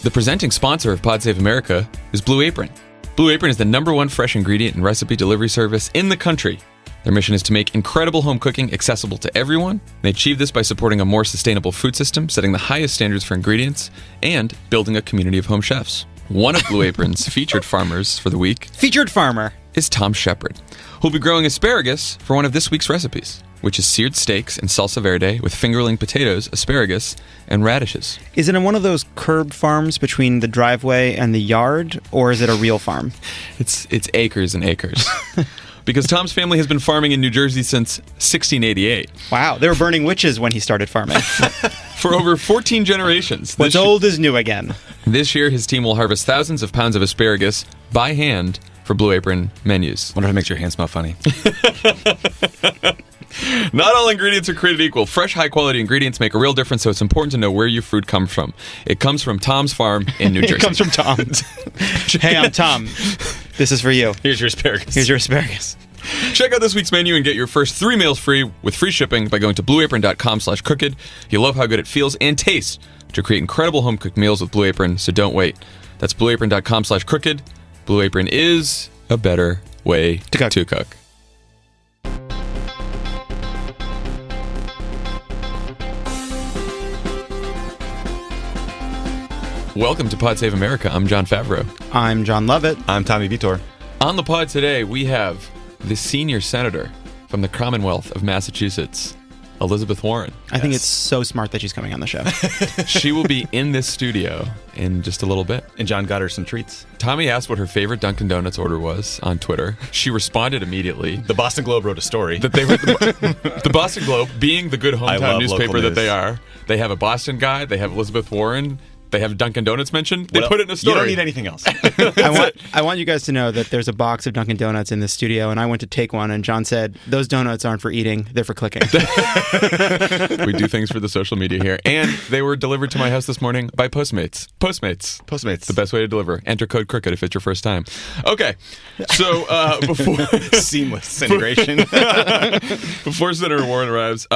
The presenting sponsor of Pod Save America is Blue Apron. Blue Apron is the #1 fresh ingredient and recipe delivery service in the country. Their mission is to make incredible home cooking accessible to everyone. They achieve this by supporting a more sustainable food system, setting the highest standards for ingredients, and building a community of home chefs. One of Blue Apron's featured farmers for the week Featured farmer is Tom Shepard, who'll be growing asparagus for one of this week's recipes, which is seared steaks in salsa verde with fingerling potatoes, asparagus, and radishes. Is it in one of those curb farms between the driveway and the yard, or is it a real farm? It's acres and acres. Because Tom's family has been farming in New Jersey since 1688. Wow, they were burning witches when he started farming. For over 14 generations. What's old is new again. This year, his team will harvest thousands of pounds of asparagus by hand for Blue Apron menus. Wonder if it makes your hands smell funny. Not all ingredients are created equal. Fresh, high-quality ingredients make a real difference, so it's important to know where your food comes from. It comes from Tom's farm in New Jersey. It comes from Tom's. Hey, I'm Tom. This is for you. Here's your asparagus. Here's your asparagus. Check out this week's menu and get your first 3 meals free with free shipping by going to blueapron.com/crooked. You'll love how good it feels and tastes to create incredible home-cooked meals with Blue Apron, so don't wait. That's blueapron.com/crooked. Blue Apron is a better way to cook. Welcome to Pod Save America. I'm John Favreau. I'm John Lovett. I'm Tommy Vitor. On the pod today, we have the senior senator from the Commonwealth of Massachusetts, Elizabeth Warren. I think it's so smart that she's coming on the show. She will be in this studio in just a little bit. And John got her some treats. Tommy asked what her favorite Dunkin' Donuts order was on Twitter. She responded immediately. The Boston Globe wrote a story. That they were the Boston Globe, being the good hometown newspaper that they are, they have a Boston guy, they have Elizabeth Warren, they have Dunkin' Donuts mentioned. They put it in a story. You don't need anything else. I want you guys to know that there's a box of Dunkin' Donuts in the studio, and I went to take one, and John said, those donuts aren't for eating, they're for clicking. We do things for the social media here. And they were delivered to my house this morning by Postmates. Postmates. The best way to deliver. Enter code CROOKED if it's your first time. Okay. So before... Seamless integration. Before Senator Warren arrives,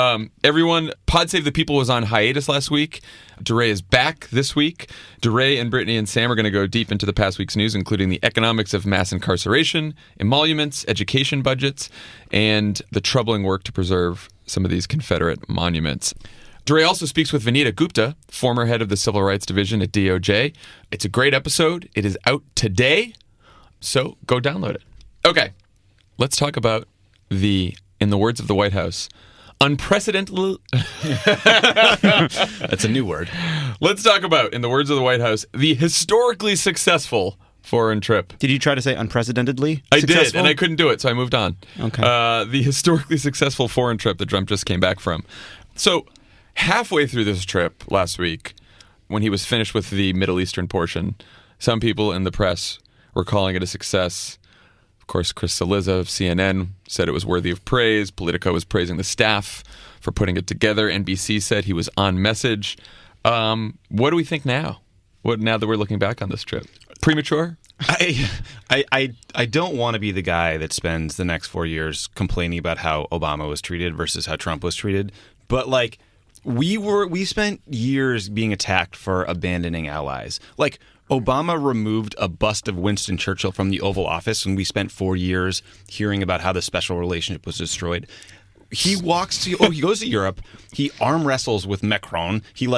everyone, Pod Save the People was on hiatus last week. DeRay is back this week. DeRay and Brittany and Sam are going to go deep into the past week's news, including the economics of mass incarceration, emoluments, education budgets, and the troubling work to preserve some of these Confederate monuments. DeRay also speaks with Vanita Gupta, former head of the Civil Rights Division at DOJ. It's a great episode. It is out today, so go download it. Okay, let's talk about in the words of the White House, unprecedented. That's a new word. Let's talk about, in the words of the White House, the historically successful foreign trip. Did you try to say unprecedentedly I successful? did, and I couldn't do it, so I moved on. Okay. The historically successful foreign trip that Trump just came back from. So, halfway through this trip last week, when he was finished with the Middle Eastern portion, some people in the press were calling it a success. Of course, Chris Cillizza of CNN said it was worthy of praise. Politico was praising the staff for putting it together. NBC said he was on message. What do we think now? Now that we're looking back on this trip? Premature? I don't want to be the guy that spends the next 4 years complaining about how Obama was treated versus how Trump was treated. But we spent years being attacked for abandoning allies. Obama removed a bust of Winston Churchill from the Oval Office, and we spent 4 years hearing about how the special relationship was destroyed. He goes to Europe. He arm wrestles with Macron. He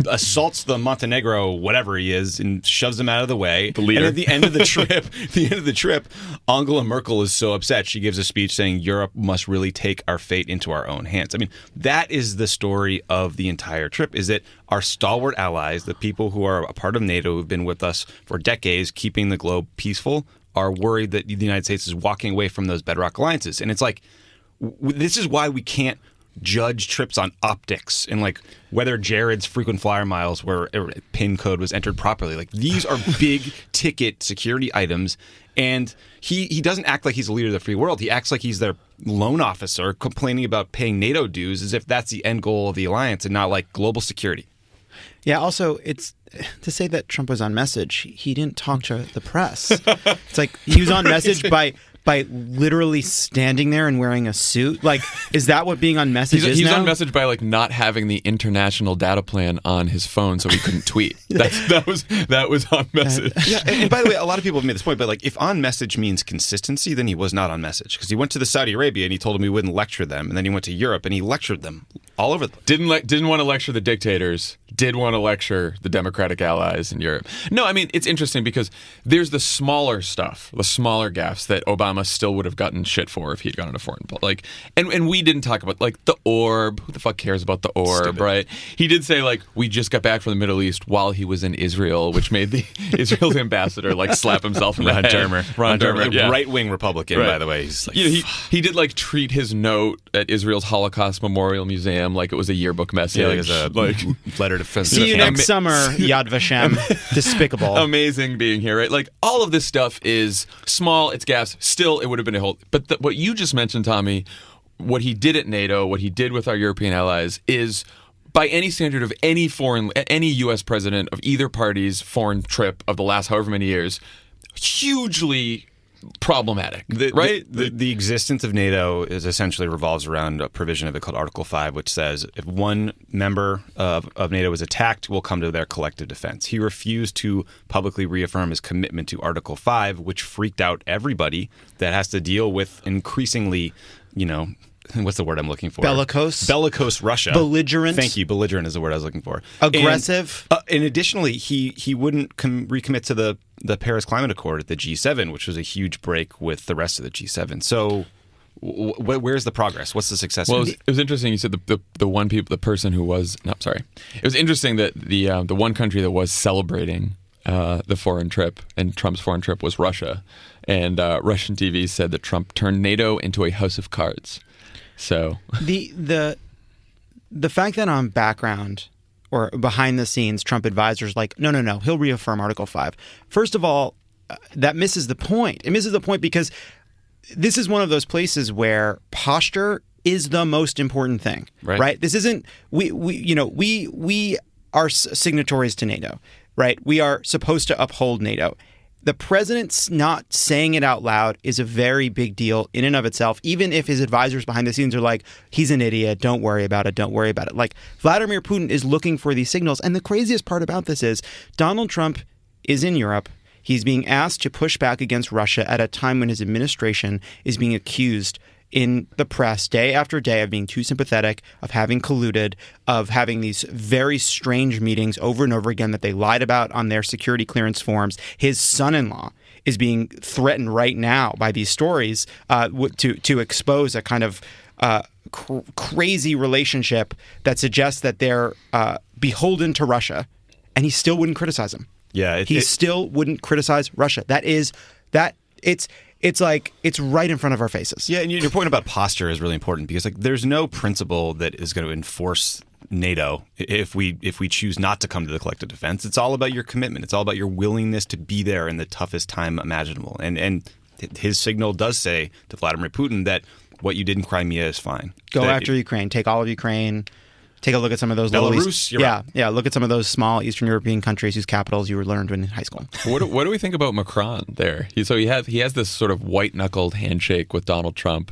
assaults the Montenegro, whatever he is, and shoves him out of the way. The leader. And at the end of the trip, Angela Merkel is so upset. She gives a speech saying Europe must really take our fate into our own hands. I mean, that is the story of the entire trip, is that our stalwart allies, the people who are a part of NATO, who've been with us for decades, keeping the globe peaceful, are worried that the United States is walking away from those bedrock alliances. And it's this is why we can't judge trips on optics and whether Jared's frequent flyer miles where PIN code was entered properly. These are big ticket security items, and he doesn't act like he's the leader of the free world. He acts like he's their loan officer complaining about paying NATO dues as if that's the end goal of the alliance and not global security. Yeah, also, it's to say that Trump was on message, he didn't talk to the press. It's he was on message by by literally standing there and wearing a suit? Like, is that what being on message is He's now? on message by like not having the international data plan on his phone, so he couldn't tweet. That was on message. Yeah, and by the way, a lot of people have made this point, but like if on message means consistency, then he was not on message because he went to the Saudi Arabia and he told them he wouldn't lecture them, and then he went to Europe and he lectured them all over. Didn't want to lecture the dictators. Did want to lecture the democratic allies in Europe. No, I mean it's interesting because there's the smaller stuff, the smaller gaffes that Obama still would have gotten shit for if he'd gone into foreign policy. And we didn't talk about like the orb. Who the fuck cares about the orb, Stupid. right? He did say like we just got back from the Middle East while he was in Israel, which made the Israel's ambassador like slap himself in the Ron head. Dermer. Ron Dermer, yeah. Right-wing Republican, Right. by the way. He's like, He did like treat his note at Israel's Holocaust Memorial Museum like it was a yearbook message. yeah, like a letter to See you next summer, Yad Vashem. Despicable. Amazing being here, right? Like all of this stuff is small, it's gas. Still, it would have been a whole. But what you just mentioned, Tommy, what he did at NATO, what he did with our European allies, is by any standard of any U.S. president of either party's foreign trip of the last however many years, hugely problematic, right? The existence of NATO is essentially revolves around a provision of it called Article 5, which says if one member of NATO is attacked, we'll come to their collective defense. He refused to publicly reaffirm his commitment to Article 5, which freaked out everybody that has to deal with increasingly, what's the word I'm looking for? Bellicose Russia. Belligerent. Thank you. Belligerent is the word I was looking for. Aggressive. And additionally, he wouldn't recommit to the Paris Climate Accord at the G7, which was a huge break with the rest of the G7. So where's the progress? What's the success? Well, it was interesting. You said the person who was. No, sorry. It was interesting that the one country that was celebrating the foreign trip and Trump's foreign trip was Russia, and Russian TV said that Trump turned NATO into a house of cards. So the fact that on background or behind the scenes, Trump advisors like, no, he'll reaffirm Article 5. First of all, that misses the point. It misses the point because this is one of those places where posture is the most important thing, right? This isn't we are signatories to NATO, right? We are supposed to uphold NATO. The president's not saying it out loud is a very big deal in and of itself, even if his advisors behind the scenes are like, he's an idiot, don't worry about it. Like, Vladimir Putin is looking for these signals. And the craziest part about this is Donald Trump is in Europe. He's being asked to push back against Russia at a time when his administration is being accused in the press day after day of being too sympathetic, of having colluded, of having these very strange meetings over and over again that they lied about on their security clearance forms. His son-in-law is being threatened right now by these stories to expose a kind of crazy relationship that suggests that they're beholden to Russia, and he still wouldn't criticize him. Yeah, he still wouldn't criticize Russia. It's like it's right in front of our faces. Yeah, and your point about posture is really important because there's no principle that is going to enforce NATO if we choose not to come to the collective defense. It's all about your commitment. It's all about your willingness to be there in the toughest time imaginable. And his signal does say to Vladimir Putin that what you did in Crimea is fine. Go after Ukraine. Take all of Ukraine. Take a look at some of those Belarus. Yeah. Look at some of those small Eastern European countries whose capitals you learned in high school. What do we think about Macron there? He has this sort of white knuckled handshake with Donald Trump,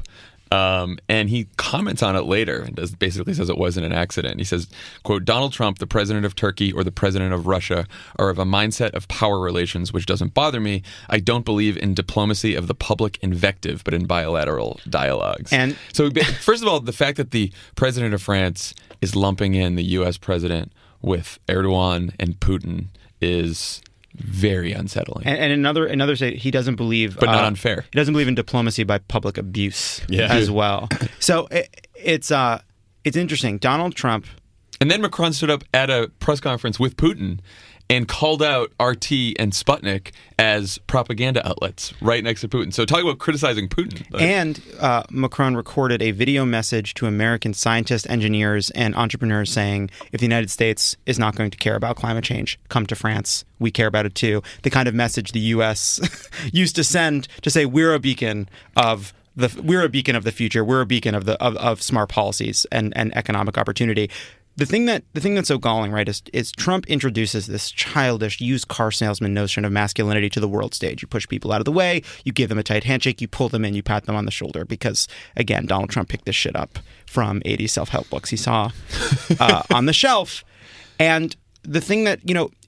and he comments on it later and basically says it wasn't an accident. He says, "quote Donald Trump, the president of Turkey or the president of Russia, are of a mindset of power relations which doesn't bother me. I don't believe in diplomacy of the public invective, but in bilateral dialogues." And so, first of all, the fact that the president of France is lumping in the U.S. president with Erdogan and Putin is very unsettling. And another say he doesn't believe, but not unfair. He doesn't believe in diplomacy by public abuse as well. So it's interesting. Donald Trump, and then Macron stood up at a press conference with Putin and called out RT and Sputnik as propaganda outlets right next to Putin. So talk about criticizing Putin. And Macron recorded a video message to American scientists, engineers, and entrepreneurs saying, if the United States is not going to care about climate change, come to France. We care about it too. The kind of message the U.S. used to send to say we're a beacon of the future. We're a beacon of smart policies and economic opportunity. the thing that's so galling, right, is Trump introduces this childish used car salesman notion of masculinity to the world stage. You push people out of the way, you give them a tight handshake, you pull them in, you pat them on the shoulder. Because again, Donald Trump picked this shit up from 80 self-help books he saw on the shelf. And the thing that,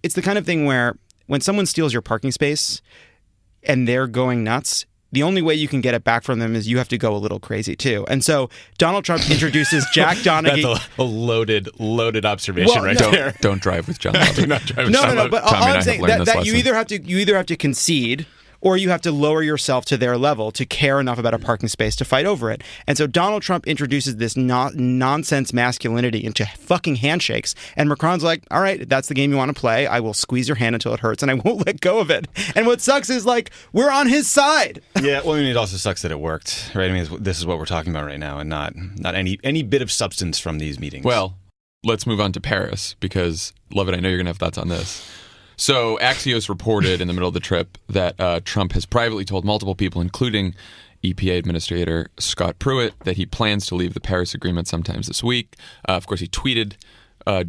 it's the kind of thing where when someone steals your parking space and they're going nuts, the only way you can get it back from them is you have to go a little crazy too. And so Donald Trump introduces Jack Donaghy. That's a loaded observation there. Don't drive with John Lobby. Do not drive with John No. Lobby. But Tommy all and I I'm saying have learned that this you either have to concede or you have to lower yourself to their level to care enough about a parking space to fight over it. And so Donald Trump introduces this nonsense masculinity into fucking handshakes. And Macron's like, all right, if that's the game you want to play, I will squeeze your hand until it hurts and I won't let go of it. And what sucks is we're on his side. Yeah, well, it also sucks that it worked, right? I mean, this is what we're talking about right now and not any bit of substance from these meetings. Well, let's move on to Paris because, Lovett, I know you're going to have thoughts on this. So Axios reported in the middle of the trip that Trump has privately told multiple people, including EPA Administrator Scott Pruitt, that he plans to leave the Paris Agreement sometime this week. Of course, he tweeted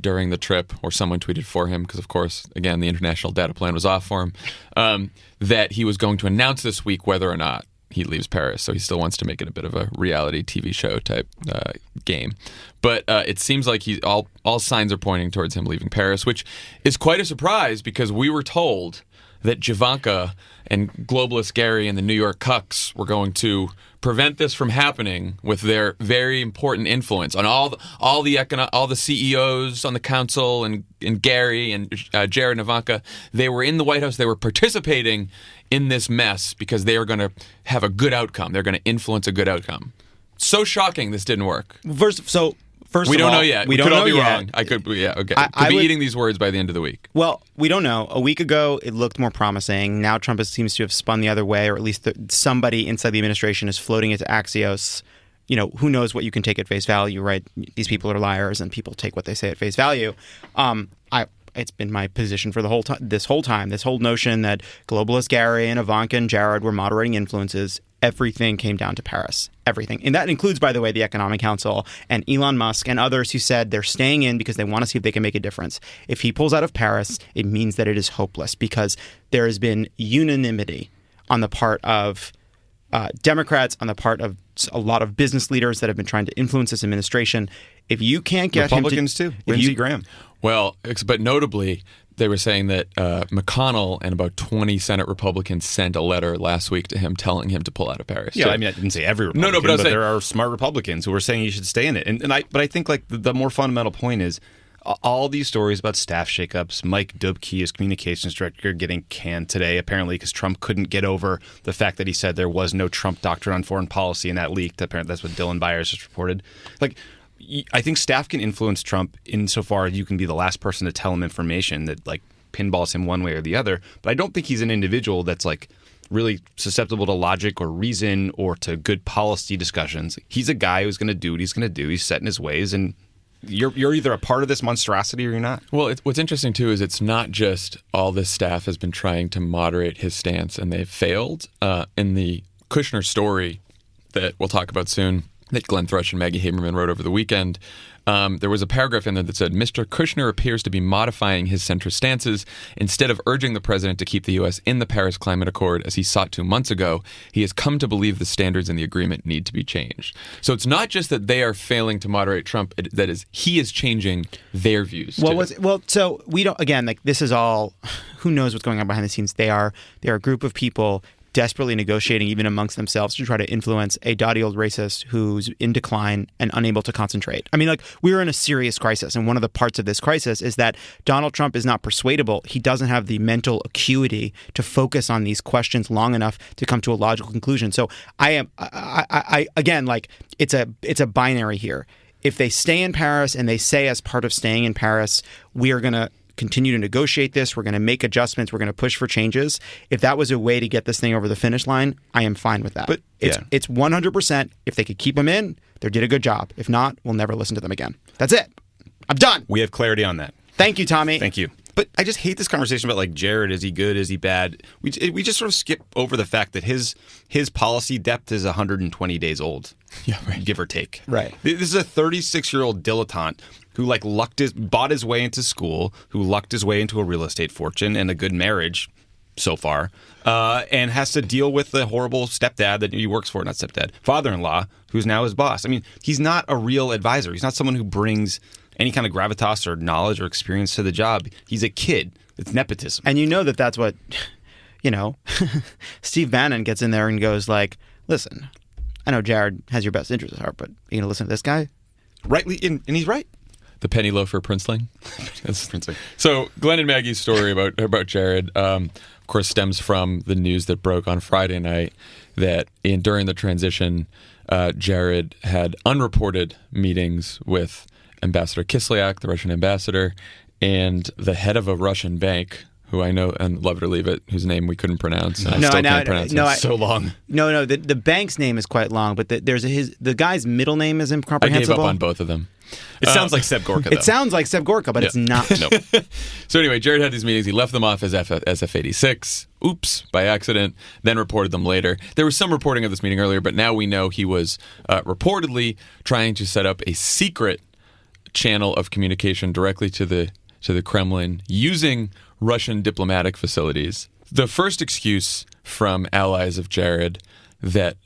during the trip, or someone tweeted for him, because, of course, again, the international data plan was off for him, that he was going to announce this week whether or not he leaves Paris. So he still wants to make it a bit of a reality TV show type game. But it seems like all signs are pointing towards him leaving Paris, which is quite a surprise because we were told that Javanka and globalist Gary and the New York cucks were going to prevent this from happening with their very important influence on all the CEOs on the council and Gary and Jared and Ivanka. They were in the White House. They were participating in this mess because they are going to have a good outcome. They're going to influence a good outcome. So shocking this didn't work. First we of don't all, know yet. We could don't all know be yet. wrong. I could be eating these words by the end of the week. Well, we don't know. A week ago, it looked more promising. Now Trump seems to have spun the other way, or at least somebody inside the administration is floating it to Axios. Who knows what you can take at face value, right? These people are liars, and people take what they say at face value. It's been my position for this whole notion that globalist Gary and Ivanka and Jared were moderating influences. Everything came down to Paris. Everything. And that includes, by the way, the Economic Council and Elon Musk and others who said they're staying in because they want to see if they can make a difference. If he pulls out of Paris, it means that it is hopeless because there has been unanimity on the part of Democrats, on the part of a lot of business leaders that have been trying to influence this administration. If you can't get Republicans him to... too. Lindsey Graham. Well, but notably, they were saying that McConnell and about 20 Senate Republicans sent a letter last week to him telling him to pull out of Paris. Yeah, I mean, I didn't say every Republican, but there are smart Republicans who are saying you should stay in it. But I think the more fundamental point is all these stories about staff shakeups, Mike Dubke, his communications director, getting canned today, apparently because Trump couldn't get over the fact that he said there was no Trump doctrine on foreign policy, and that leaked. Apparently, that's what Dylan Byers just reported. I think staff can influence Trump insofar as you can be the last person to tell him information that pinballs him one way or the other. But I don't think he's an individual that's really susceptible to logic or reason or to good policy discussions. He's a guy who's going to do what he's going to do. He's set in his ways, and you're either a part of this monstrosity or you're not. Well, what's interesting too is it's not just all this staff has been trying to moderate his stance and they've failed. In the Kushner story that we'll talk about soon, that Glenn Thrush and Maggie Haberman wrote over the weekend, there was a paragraph in there that said, Mr. Kushner appears to be modifying his centrist stances. Instead of urging the president to keep the U.S. in the Paris Climate Accord as he sought to months ago, he has come to believe the standards in the agreement need to be changed. So it's not just that they are failing to moderate Trump, that is, he is changing their views. So we don't, again, this is all, who knows what's going on behind the scenes. They are a group of people desperately negotiating even amongst themselves to try to influence a dotty old racist who's in decline and unable to concentrate. I mean, we're in a serious crisis. And one of the parts of this crisis is that Donald Trump is not persuadable. He doesn't have the mental acuity to focus on these questions long enough to come to a logical conclusion. So it's a binary here. If they stay in Paris and they say as part of staying in Paris, we are going to continue to negotiate this. We're going to make adjustments. We're going to push for changes. If that was a way to get this thing over the finish line, I am fine with that. But it's 100%. If they could keep them in, they did a good job. If not, we'll never listen to them again. That's it. I'm done. We have clarity on that. Thank you, Tommy. Thank you. But I just hate this conversation about like Jared, is he good, is he bad? We just sort of skip over the fact that his policy depth is 120 days old, give or take. Right. This is a 36-year-old dilettante who like bought his way into school, who lucked his way into a real estate fortune and a good marriage so far, and has to deal with the horrible stepdad that he works for, not stepdad, father-in-law, who's now his boss. I mean, he's not a real advisor. He's not someone who brings any kind of gravitas or knowledge or experience to the job. He's a kid. It's nepotism. And you know that's what, Steve Bannon gets in there and goes like, listen, I know Jared has your best interest at heart, but you going to listen to this guy? Rightly, and he's right. The penny loafer princeling. That's princeling. So Glenn and Maggie's story about Jared, of course, stems from the news that broke on Friday night that during the transition, Jared had unreported meetings with Ambassador Kislyak, the Russian ambassador, and the head of a Russian bank, who I know and love it or leave it, whose name we couldn't pronounce. And I still can't pronounce it. So long. No. The bank's name is quite long, but the guy's middle name is incomprehensible. I gave up on both of them. It sounds like Seb Gorka, though. It sounds like Seb Gorka, but it's not. Nope. So anyway, Jared had these meetings. He left them off as SF-86. Oops, by accident. Then reported them later. There was some reporting of this meeting earlier, but now we know he was reportedly trying to set up a secret channel of communication directly to the Kremlin using Russian diplomatic facilities. The first excuse from allies of Jared that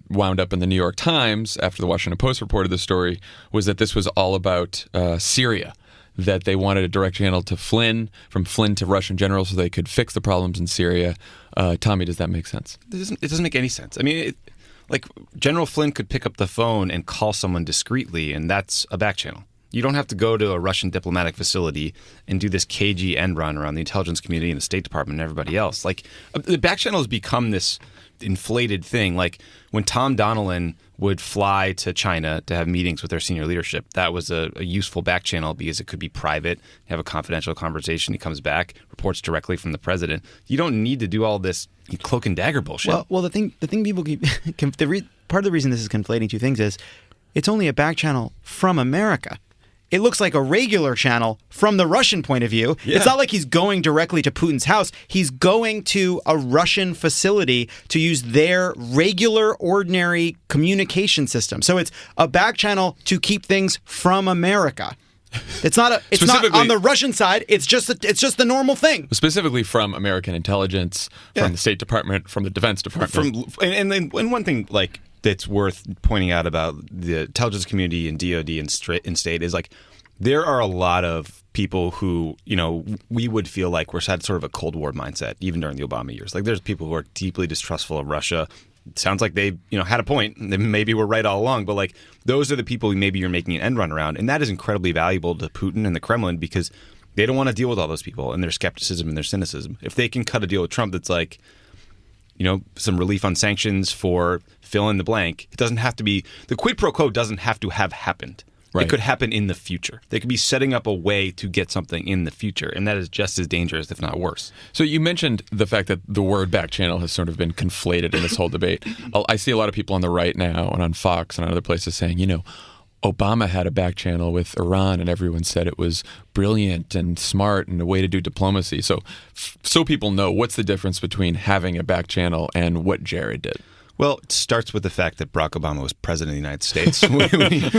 wound up in the New York Times after the Washington Post reported the story was that this was all about Syria, that they wanted a direct channel to Flynn, from Flynn to Russian generals so they could fix the problems in Syria. Tommy, does that make sense? It doesn't make any sense. I mean, like General Flynn could pick up the phone and call someone discreetly, and that's a back channel. You don't have to go to a Russian diplomatic facility and do this cagey end run around the intelligence community and the State Department and everybody else. Like, the back channel has become this inflated thing. Like, when Tom Donilon would fly to China to have meetings with their senior leadership, that was a useful back channel because it could be private, have a confidential conversation. He comes back, reports directly from the president. You don't need to do all this cloak and dagger bullshit. Well, the thing people keep part of the reason this is conflating two things is it's only a back channel from America. It looks like a regular channel from the Russian point of view. Yeah. It's not like he's going directly to Putin's house. He's going to a Russian facility to use their regular, ordinary communication system. So it's a back channel to keep things from America. It's not on the Russian side. It's just the normal thing. Specifically from American intelligence, from the State Department, from the Defense Department. And one thing like that's worth pointing out about the intelligence community and DOD and state is like there are a lot of people who, we would feel like we're had sort of a Cold War mindset even during the Obama years. Like there's people who are deeply distrustful of Russia. It sounds like they, had a point. They maybe were right all along, but like those are the people who maybe you're making an end run around, and that is incredibly valuable to Putin and the Kremlin because they don't want to deal with all those people and their skepticism and their cynicism. If they can cut a deal with Trump that's like, some relief on sanctions for fill in the blank. It doesn't have to be, the quid pro quo doesn't have to have happened. Right. It could happen in the future. They could be setting up a way to get something in the future, and that is just as dangerous, if not worse. So you mentioned the fact that the word back channel has sort of been conflated in this whole debate. I see a lot of people on the right now and on Fox and on other places saying, Obama had a back channel with Iran and everyone said it was brilliant and smart and a way to do diplomacy. So people know what's the difference between having a back channel and what Jared did. Well, it starts with the fact that Barack Obama was president of the United States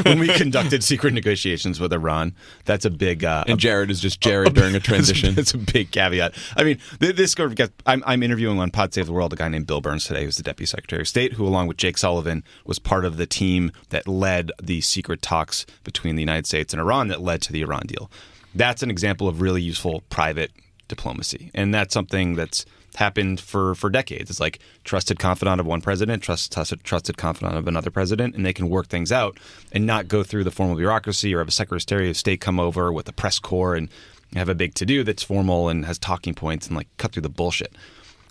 when we conducted secret negotiations with Iran. That's a big... and Jared is just Jared during a transition. That's a big caveat. I mean, this sort of gets... I'm interviewing on Pod Save the World a guy named Bill Burns today, who's the Deputy Secretary of State, who, along with Jake Sullivan, was part of the team that led the secret talks between the United States and Iran that led to the Iran deal. That's an example of really useful private diplomacy. And that's something that's happened for decades. It's like trusted confidant of one president, trusted confidant of another president, and they can work things out and not go through the formal bureaucracy or have a Secretary of State come over with a press corps and have a big to-do that's formal and has talking points and like cut through the bullshit.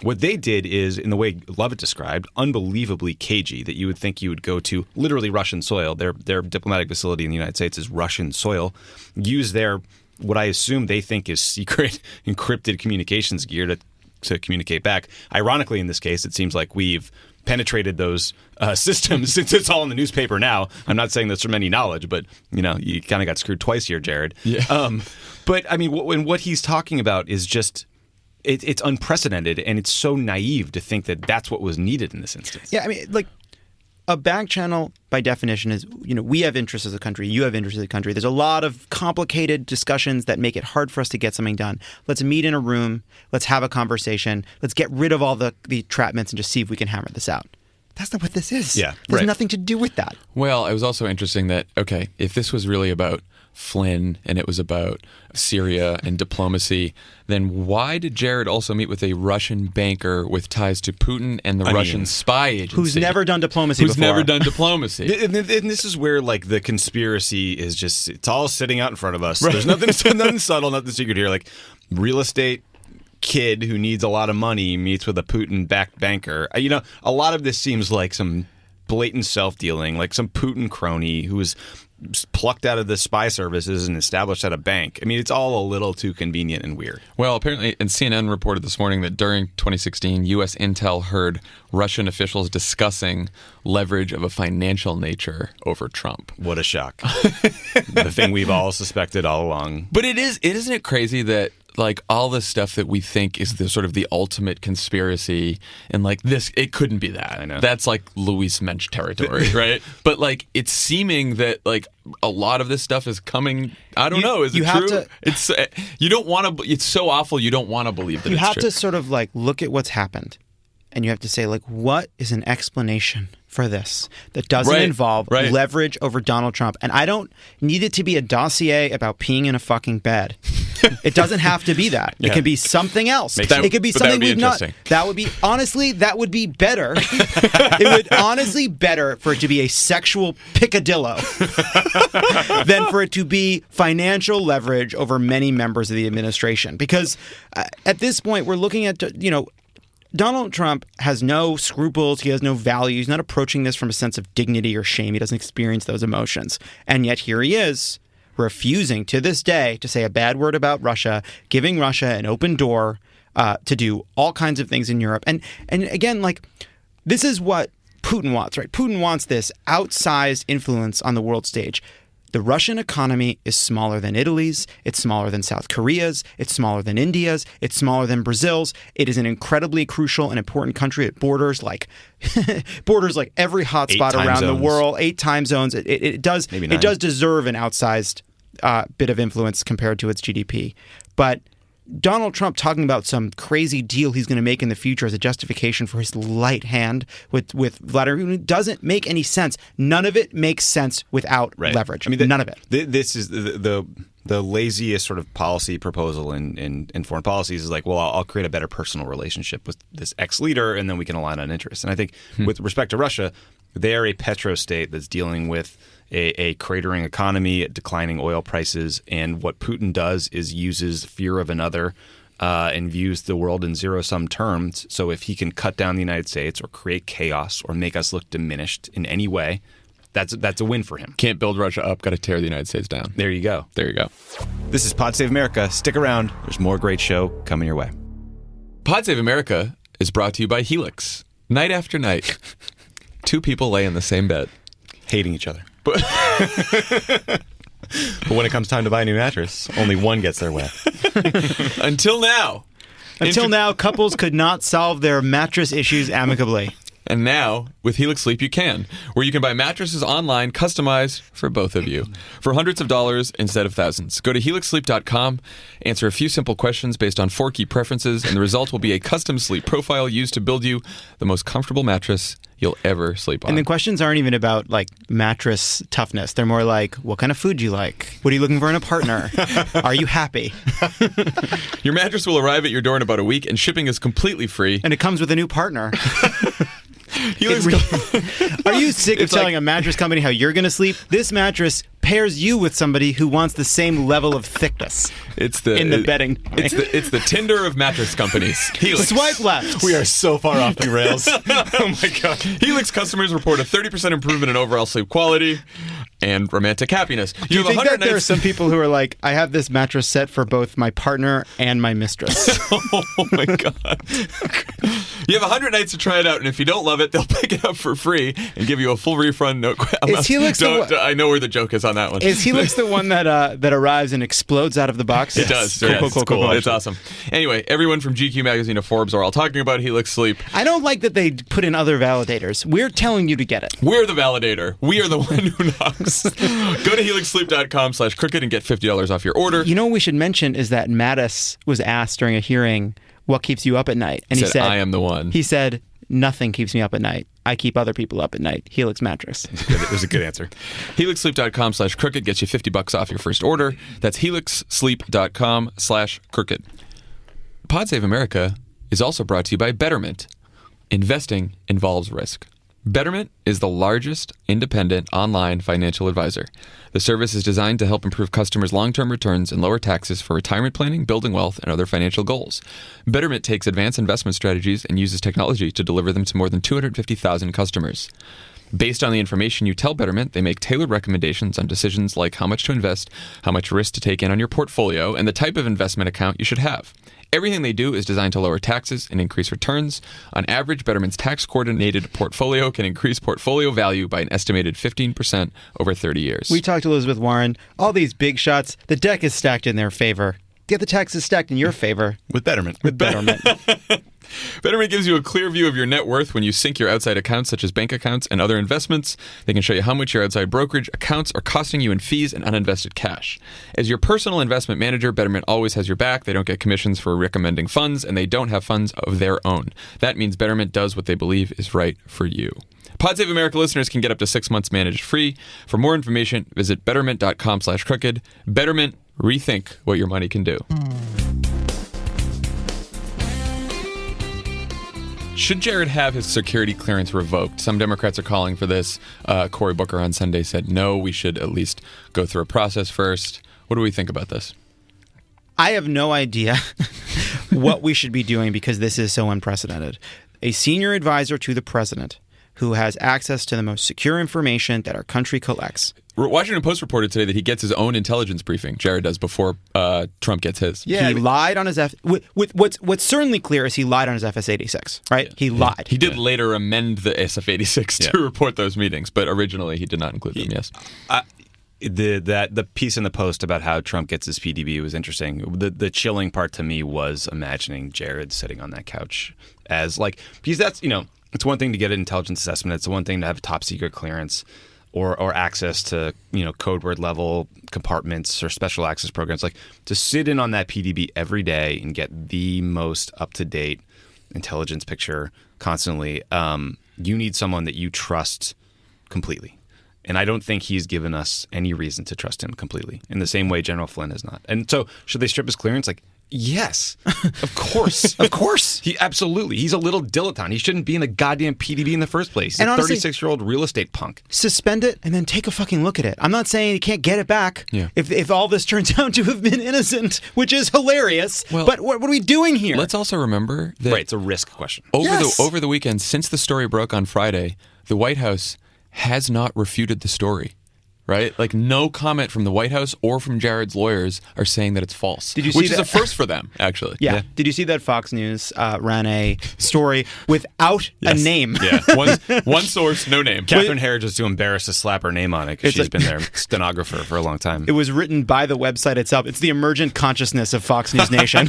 What they did is, in the way Lovett described, unbelievably cagey, that you would think you would go to literally Russian soil. Their diplomatic facility in the United States is Russian soil. Use their, what I assume they think is secret encrypted communications gear to to communicate back. Ironically, in this case, it seems like we've penetrated those systems since it's all in the newspaper now. I'm not saying that's from any knowledge, but you kind of got screwed twice here, Jared. Yeah. But I mean, what he's talking about is just it's unprecedented, and it's so naive to think that that's what was needed in this instance. Yeah, I mean, like a back channel by definition is, we have interests as a country, you have interests as a country. There's a lot of complicated discussions that make it hard for us to get something done. Let's meet in a room. Let's have a conversation. Let's get rid of all the entrapments and just see if we can hammer this out. That's not what this is. Yeah, There's right. nothing to do with that. Well, it was also interesting that, okay, if this was really about Flynn and it was about Syria and diplomacy, then why did Jared also meet with a Russian banker with ties to Putin and the Russian spy agency? Who's never done diplomacy before. Who's never done diplomacy. And this is where like the conspiracy is just, it's all sitting out in front of us. Right. There's nothing subtle, nothing secret here. Like real estate kid who needs a lot of money meets with a Putin-backed banker. A lot of this seems like some blatant self-dealing, like some Putin crony who was plucked out of the spy services and established at a bank. I mean, it's all a little too convenient and weird. Well, apparently, and CNN reported this morning that during 2016, U.S. intel heard Russian officials discussing leverage of a financial nature over Trump. What a shock. The thing we've all suspected all along. But isn't it crazy that like all this stuff that we think is the sort of the ultimate conspiracy, and like this, it couldn't be that. I know. That's like Luis Mensch territory, right? But like it's seeming that like a lot of this stuff is coming. I don't know. Is it true? It's you don't want to. It's so awful. You don't want to believe that. You it's have true. to sort of like look at what's happened, and you have to say like, what is an explanation for this that doesn't involve leverage over Donald Trump? And I don't need it to be a dossier about peeing in a fucking bed. It doesn't have to be that. Yeah. It could be something else. It could be something we've not. That would be better. It would honestly better for it to be a sexual picadillo than for it to be financial leverage over many members of the administration. Because at this point, we're looking at Donald Trump has no scruples. He has no values. He's not approaching this from a sense of dignity or shame. He doesn't experience those emotions. And yet here he is, refusing to this day to say a bad word about Russia, giving Russia an open door to do all kinds of things in Europe. And again, like, this is what Putin wants, right? Putin wants this outsized influence on the world stage. The Russian economy is smaller than Italy's, it's smaller than South Korea's, it's smaller than India's, it's smaller than Brazil's. It is an incredibly crucial and important country. It borders like every hotspot around the world, 8 time zones. It does deserve an outsized bit of influence compared to its GDP. But Donald Trump talking about some crazy deal he's going to make in the future as a justification for his light hand with Vladimir Putin doesn't make any sense. None of it makes sense without leverage. I mean, none of it. This is the laziest sort of policy proposal in foreign policies is like, well, I'll create a better personal relationship with this ex-leader, and then we can align on interests. And I think with respect to Russia, they're a petrostate that's dealing with a cratering economy, declining oil prices, and what Putin does is uses fear of another and views the world in zero-sum terms. So if he can cut down the United States or create chaos or make us look diminished in any way, that's a win for him. Can't build Russia up, got to tear the United States down. There you go. There you go. This is Pod Save America. Stick around. There's more great show coming your way. Pod Save America is brought to you by Helix. Night after night, 2 people lay in the same bed. Hating each other. But when it comes time to buy a new mattress, only one gets their way. Until now. Until now, couples could not solve their mattress issues amicably. And now, with Helix Sleep, you can, where you can buy mattresses online, customized for both of you, for hundreds of dollars instead of thousands. Go to helixsleep.com, answer a few simple questions based on 4 key preferences, and the result will be a custom sleep profile used to build you the most comfortable mattress you'll ever sleep on. And the questions aren't even about, like, mattress toughness. They're more like, what kind of food do you like? What are you looking for in a partner? Are you happy? Your mattress will arrive at your door in about a week, and shipping is completely free. And it comes with a new partner. Helix Are you sick of telling a mattress company how you're going to sleep? This mattress pairs you with somebody who wants the same level of thickness in the bedding. It's the Tinder of mattress companies. Helix. Swipe left. We are so far off the rails. Oh my God. Helix customers report a 30% improvement in overall sleep quality. and romantic happiness. Do you think that there are some people who are like, I have this mattress set for both my partner and my mistress? Oh my God. You have 100 nights to try it out, and if you don't love it, they'll pick it up for free and give you a full refund. Is Helix I know where the joke is on that one. Is Helix the one that arrives and explodes out of the box? It does. Cool. It's awesome. Anyway, everyone from GQ Magazine to Forbes are all talking about Helix Sleep. I don't like that they put in other validators. We're telling you to get it. We're the validator. We are the one who knocks. Go to helixsleep.com/crooked and get $50 off your order. You know what we should mention is that Mattis was asked during a hearing, what keeps you up at night? And he said, I am the one. He said, nothing keeps me up at night. I keep other people up at night. Helix mattress. It was a good answer. helixsleep.com/crooked gets you $50 off your first order. That's helixsleep.com/crooked. PodSave America is also brought to you by Betterment. Investing involves risk. Betterment is the largest independent online financial advisor. The service is designed to help improve customers' long-term returns and lower taxes for retirement planning, building wealth, and other financial goals. Betterment takes advanced investment strategies and uses technology to deliver them to more than 250,000 customers. Based on the information you tell Betterment, they make tailored recommendations on decisions like how much to invest, how much risk to take in on your portfolio, and the type of investment account you should have. Everything they do is designed to lower taxes and increase returns. On average, Betterment's tax-coordinated portfolio can increase portfolio value by an estimated 15% over 30 years. We talked to Elizabeth Warren. All these big shots, the deck is stacked in their favor. Get the taxes stacked in your favor. With Betterment. With Betterment. Betterment gives you a clear view of your net worth when you sync your outside accounts, such as bank accounts and other investments. They can show you how much your outside brokerage accounts are costing you in fees and uninvested cash. As your personal investment manager, Betterment always has your back. They don't get commissions for recommending funds, and they don't have funds of their own. That means Betterment does what they believe is right for you. PodSave America listeners can get up to 6 months managed free. For more information, visit betterment.com/crooked. Betterment, rethink what your money can do. Should Jared have his security clearance revoked? Some Democrats are calling for this. Cory Booker on Sunday said, no, we should at least go through a process first. What do we think about this? I have no idea what we should be doing because this is so unprecedented. A senior advisor to the president who has access to the most secure information that our country collects. Washington Post reported today that he gets his own intelligence briefing. Jared does before Trump gets his. Yeah, he lied on his what's certainly clear is he lied on his FS-86, right? Yeah. He lied. He did later amend the SF-86 to report those meetings, but originally he did not include them. Yes. The piece in the Post about how Trump gets his PDB was interesting. The chilling part to me was imagining Jared sitting on that couch as because that's it's one thing to get an intelligence assessment. It's one thing to have a top secret clearance. Or access to code word level compartments or special access programs, to sit in on that PDB every day and get the most up to date intelligence picture constantly. You need someone that you trust completely, and I don't think he's given us any reason to trust him completely. In the same way, General Flynn has not. And so, should they strip his clearance? Yes, of course. Of course. He's a little dilettante. He shouldn't be in the goddamn PDB in the first place. He's a 36-year-old real estate punk. Suspend it and then take a fucking look at it. I'm not saying you can't get it back if all this turns out to have been innocent, which is hilarious. Well, but what are we doing here? Let's also remember that... Right, it's a risk question. Over the weekend, since the story broke on Friday, the White House has not refuted the story. Right? No comment from the White House or from Jared's lawyers are saying that it's false. Did you see which is a first for them, actually. Yeah. Did you see that Fox News ran a story without a name? Yeah. One source, no name. Catherine Herridge is too embarrassed to slap her name on it because she's been their stenographer for a long time. It was written by the website itself. It's the emergent consciousness of Fox News Nation.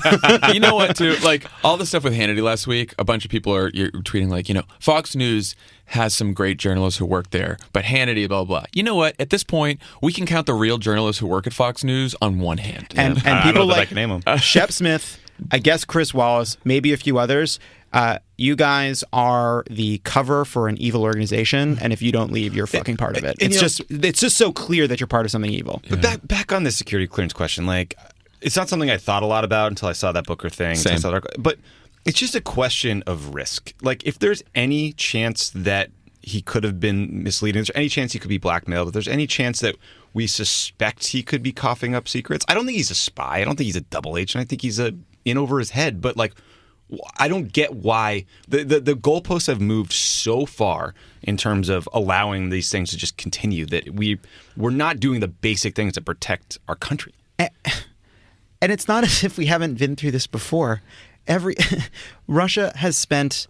You know what, too? All the stuff with Hannity last week, a bunch of people are tweeting Fox News has some great journalists who work there, but Hannity, blah, blah, blah. You know what? At this point, we can count the real journalists who work at Fox News on one hand. And people like Shep Smith, I guess Chris Wallace, maybe a few others, you guys are the cover for an evil organization, and if you don't leave, you're fucking part of it. It's just so clear that you're part of something evil. Yeah. But back on the security clearance question, it's not something I thought a lot about until I saw that Booker thing. Same. But it's just a question of risk. If there's any chance that he could have been misleading, there's any chance he could be blackmailed, if there's any chance that we suspect he could be coughing up secrets, I don't think he's a spy. I don't think he's a double agent. I think he's in over his head. But I don't get why the goalposts have moved so far in terms of allowing these things to just continue that we're not doing the basic things to protect our country. And it's not as if we haven't been through this before. Russia has spent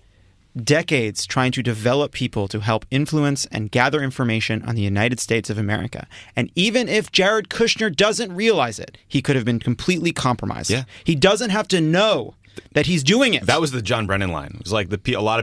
decades trying to develop people to help influence and gather information on the United States of America. And even if Jared Kushner doesn't realize it, he could have been completely compromised. Yeah. He doesn't have to know that he's doing it. That was the John Brennan line. It was like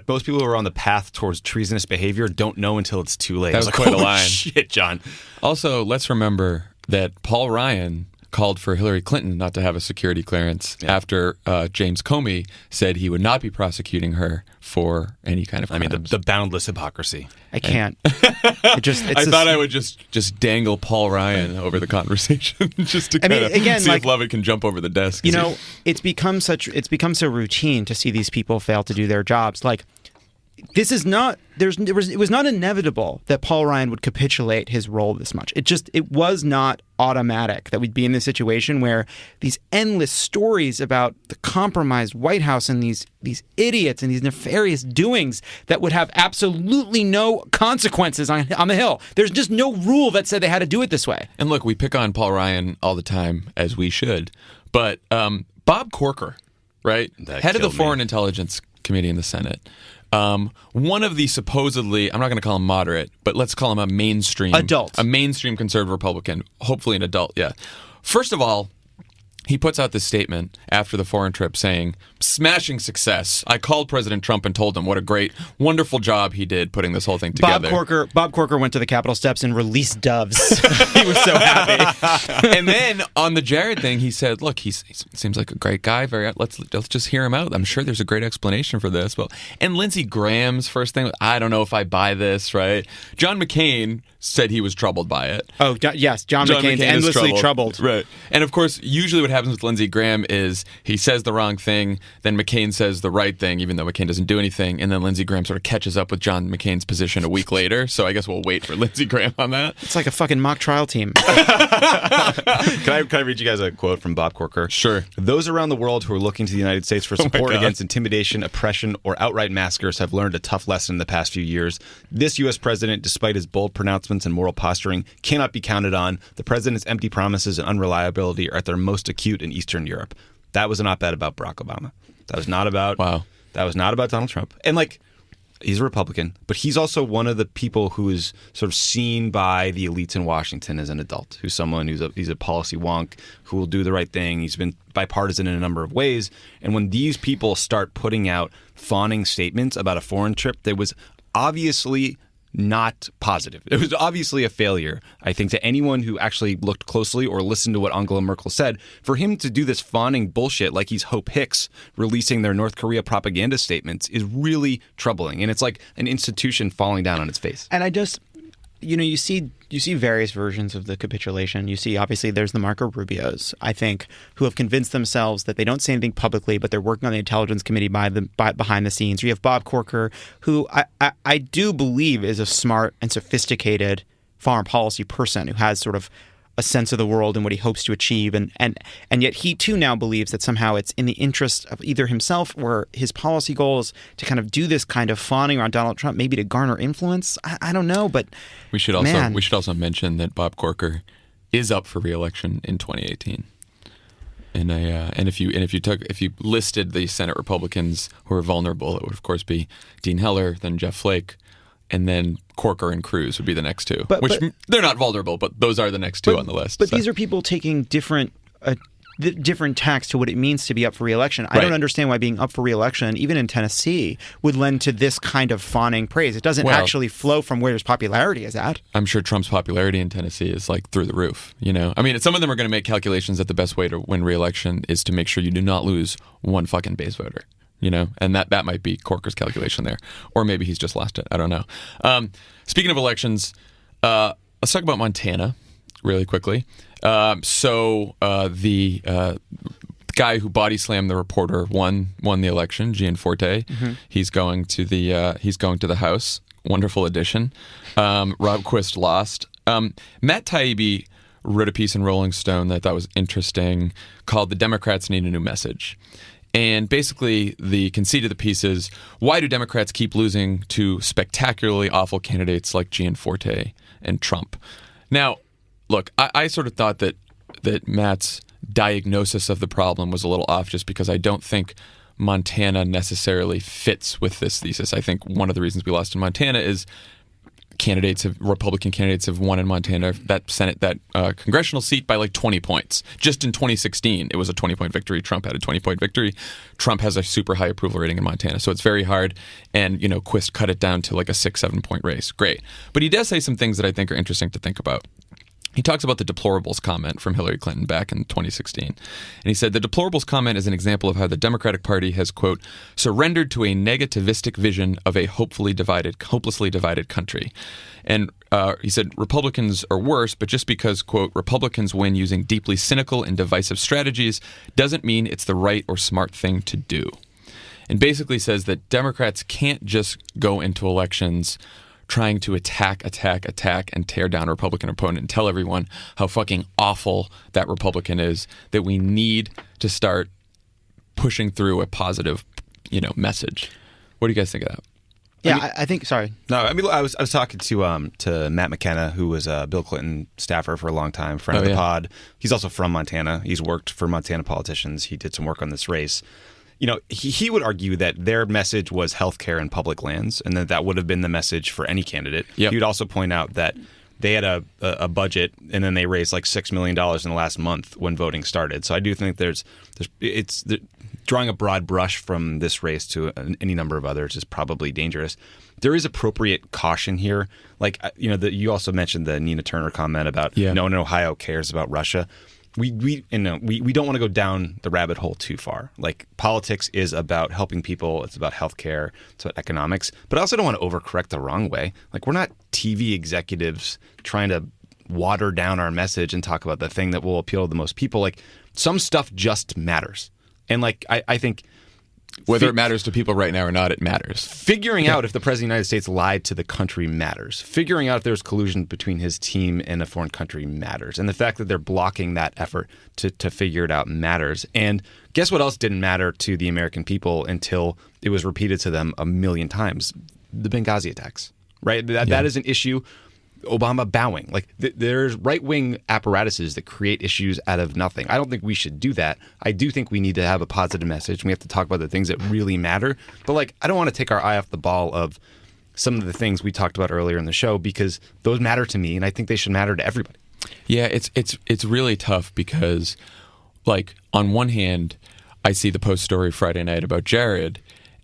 most people who are on the path towards treasonous behavior don't know until it's too late. That was like, quite a holy line. Shit, John. Also, let's remember that Paul Ryan called for Hillary Clinton not to have a security clearance after James Comey said he would not be prosecuting her for any kind of crimes. I mean, the boundless hypocrisy. I can't. I would just dangle Paul Ryan over the conversation just to see if Lovett can jump over the desk. You know, it's become so routine to see these people fail to do their jobs. Like, this is not. It was not inevitable that Paul Ryan would capitulate his role this much. It was not automatic that we'd be in this situation where these endless stories about the compromised White House and these idiots and these nefarious doings that would have absolutely no consequences on the Hill. There's just no rule that said they had to do it this way. And look, we pick on Paul Ryan all the time, as we should, but Bob Corker, right, head of the Foreign Intelligence Committee in the Senate. One of the supposedly, I'm not going to call him moderate, but let's call him a mainstream conservative Republican, hopefully an adult, yeah. First of all, he puts out this statement after the foreign trip saying, smashing success. I called President Trump and told him what a great, wonderful job he did putting this whole thing together. Bob Corker went to the Capitol steps and released doves. He was so happy. And then on the Jared thing, he said, look, he seems like a great guy. Let's just hear him out. I'm sure there's a great explanation for this. And Lindsey Graham's first thing, I don't know if I buy this, right? John McCain said he was troubled by it. Oh, yes. John McCain's endlessly troubled. Right. And of course, usually what happens with Lindsey Graham is he says the wrong thing, then McCain says the right thing, even though McCain doesn't do anything, and then Lindsey Graham sort of catches up with John McCain's position a week later. So I guess we'll wait for Lindsey Graham on that. It's like a fucking mock trial team. Can I read you guys a quote from Bob Corker? Sure. Those around the world who are looking to the United States for support against intimidation, oppression, or outright massacres have learned a tough lesson in the past few years. This U.S. president, despite his bold pronouncements and moral posturing, cannot be counted on. The president's empty promises and unreliability are at their most acute in Eastern Europe. That was an op-ed about Barack Obama. That was not about That was not about Donald Trump. And he's a Republican, but he's also one of the people who is sort of seen by the elites in Washington as an adult, he's a policy wonk who will do the right thing. He's been bipartisan in a number of ways. And when these people start putting out fawning statements about a foreign trip that was obviously not positive. It was obviously a failure, I think, to anyone who actually looked closely or listened to what Angela Merkel said. For him to do this fawning bullshit like he's Hope Hicks releasing their North Korea propaganda statements is really troubling. And it's like an institution falling down on its face. And I just, you see various versions of the capitulation. You see, obviously, there's the Marco Rubios, I think, who have convinced themselves that they don't say anything publicly, but they're working on the Intelligence Committee behind the scenes. You have Bob Corker, who I do believe is a smart and sophisticated foreign policy person who has sort of a sense of the world and what he hopes to achieve. And yet he, too, now believes that somehow it's in the interest of either himself or his policy goals to kind of do this kind of fawning around Donald Trump, maybe to garner influence. I don't know, but we should also mention that Bob Corker is up for re-election in 2018. And if you listed the Senate Republicans who are vulnerable, it would of course be Dean Heller, then Jeff Flake, and then Corker and Cruz would be the next two. But they're not vulnerable, but those are the next two on the list. But these are people taking different tacks to what it means to be up for re-election. I don't understand why being up for re-election, even in Tennessee, would lend to this kind of fawning praise. It doesn't actually flow from where his popularity is at. I'm sure Trump's popularity in Tennessee is like through the roof. I mean, some of them are going to make calculations that the best way to win re-election is to make sure you do not lose one fucking base voter. And that might be Corker's calculation there. Or maybe he's just lost it. I don't know. Speaking of elections, let's talk about Montana really quickly. The guy who body slammed the reporter won the election, Gianforte. Mm-hmm. He's going to the House. Wonderful addition. Rob Quist lost. Matt Taibbi wrote a piece in Rolling Stone that I thought was interesting called "The Democrats Need a New Message." And basically, the conceit of the piece is, why do Democrats keep losing to spectacularly awful candidates like Gianforte and Trump? Now, look, I sort of thought that Matt's diagnosis of the problem was a little off, just because I don't think Montana necessarily fits with this thesis. I think one of the reasons we lost in Montana is Republican candidates have won in Montana that congressional seat by like 20 points. Just in 2016, it was a 20-point victory. Trump had a 20-point victory. Trump has a super high approval rating in Montana, so it's very hard. And Quist cut it down to like a 6-7 point race. Great, but he does say some things that I think are interesting to think about. He talks about the deplorables comment from Hillary Clinton back in 2016. And he said, the deplorables comment is an example of how the Democratic Party has, quote, surrendered to a negativistic vision of a hopelessly divided country. And he said, Republicans are worse, but just because, quote, Republicans win using deeply cynical and divisive strategies doesn't mean it's the right or smart thing to do. And basically says that Democrats can't just go into elections trying to attack, and tear down a Republican opponent and tell everyone how fucking awful that Republican is, that we need to start pushing through a positive, message. What do you guys think of that? Yeah, I think, sorry. No, I was talking to Matt McKenna, who was a Bill Clinton staffer for a long time, friend of the pod. He's also from Montana. He's worked for Montana politicians. He did some work on this race. He would argue that their message was healthcare and public lands, and that would have been the message for any candidate. Yep. He would also point out that they had a budget, and then they raised like $6 million in the last month when voting started. So I do think it's drawing a broad brush from this race to any number of others is probably dangerous. There is appropriate caution here. Like, you also mentioned the Nina Turner comment about no one in Ohio cares about Russia. We don't want to go down the rabbit hole too far. Like, politics is about helping people. It's about healthcare. It's about economics. But I also don't want to overcorrect the wrong way. Like, we're not TV executives trying to water down our message and talk about the thing that will appeal to the most people. Like, some stuff just matters. And I think whether it matters to people right now or not, it matters. Figuring out if the president of the United States lied to the country matters. Figuring out if there's collusion between his team and a foreign country matters. And the fact that they're blocking that effort to figure it out matters. And guess what else didn't matter to the American people until it was repeated to them a million times? The Benghazi attacks, right? That is an issue. Obama bowing. Like, there's right-wing apparatuses that create issues out of nothing. I don't think we should do that. I do think we need to have a positive message. We have to talk about the things that really matter. But, I don't want to take our eye off the ball of some of the things we talked about earlier in the show, because those matter to me, and I think they should matter to everybody. Yeah, it's really tough because, on one hand, I see the Post story Friday night about Jared,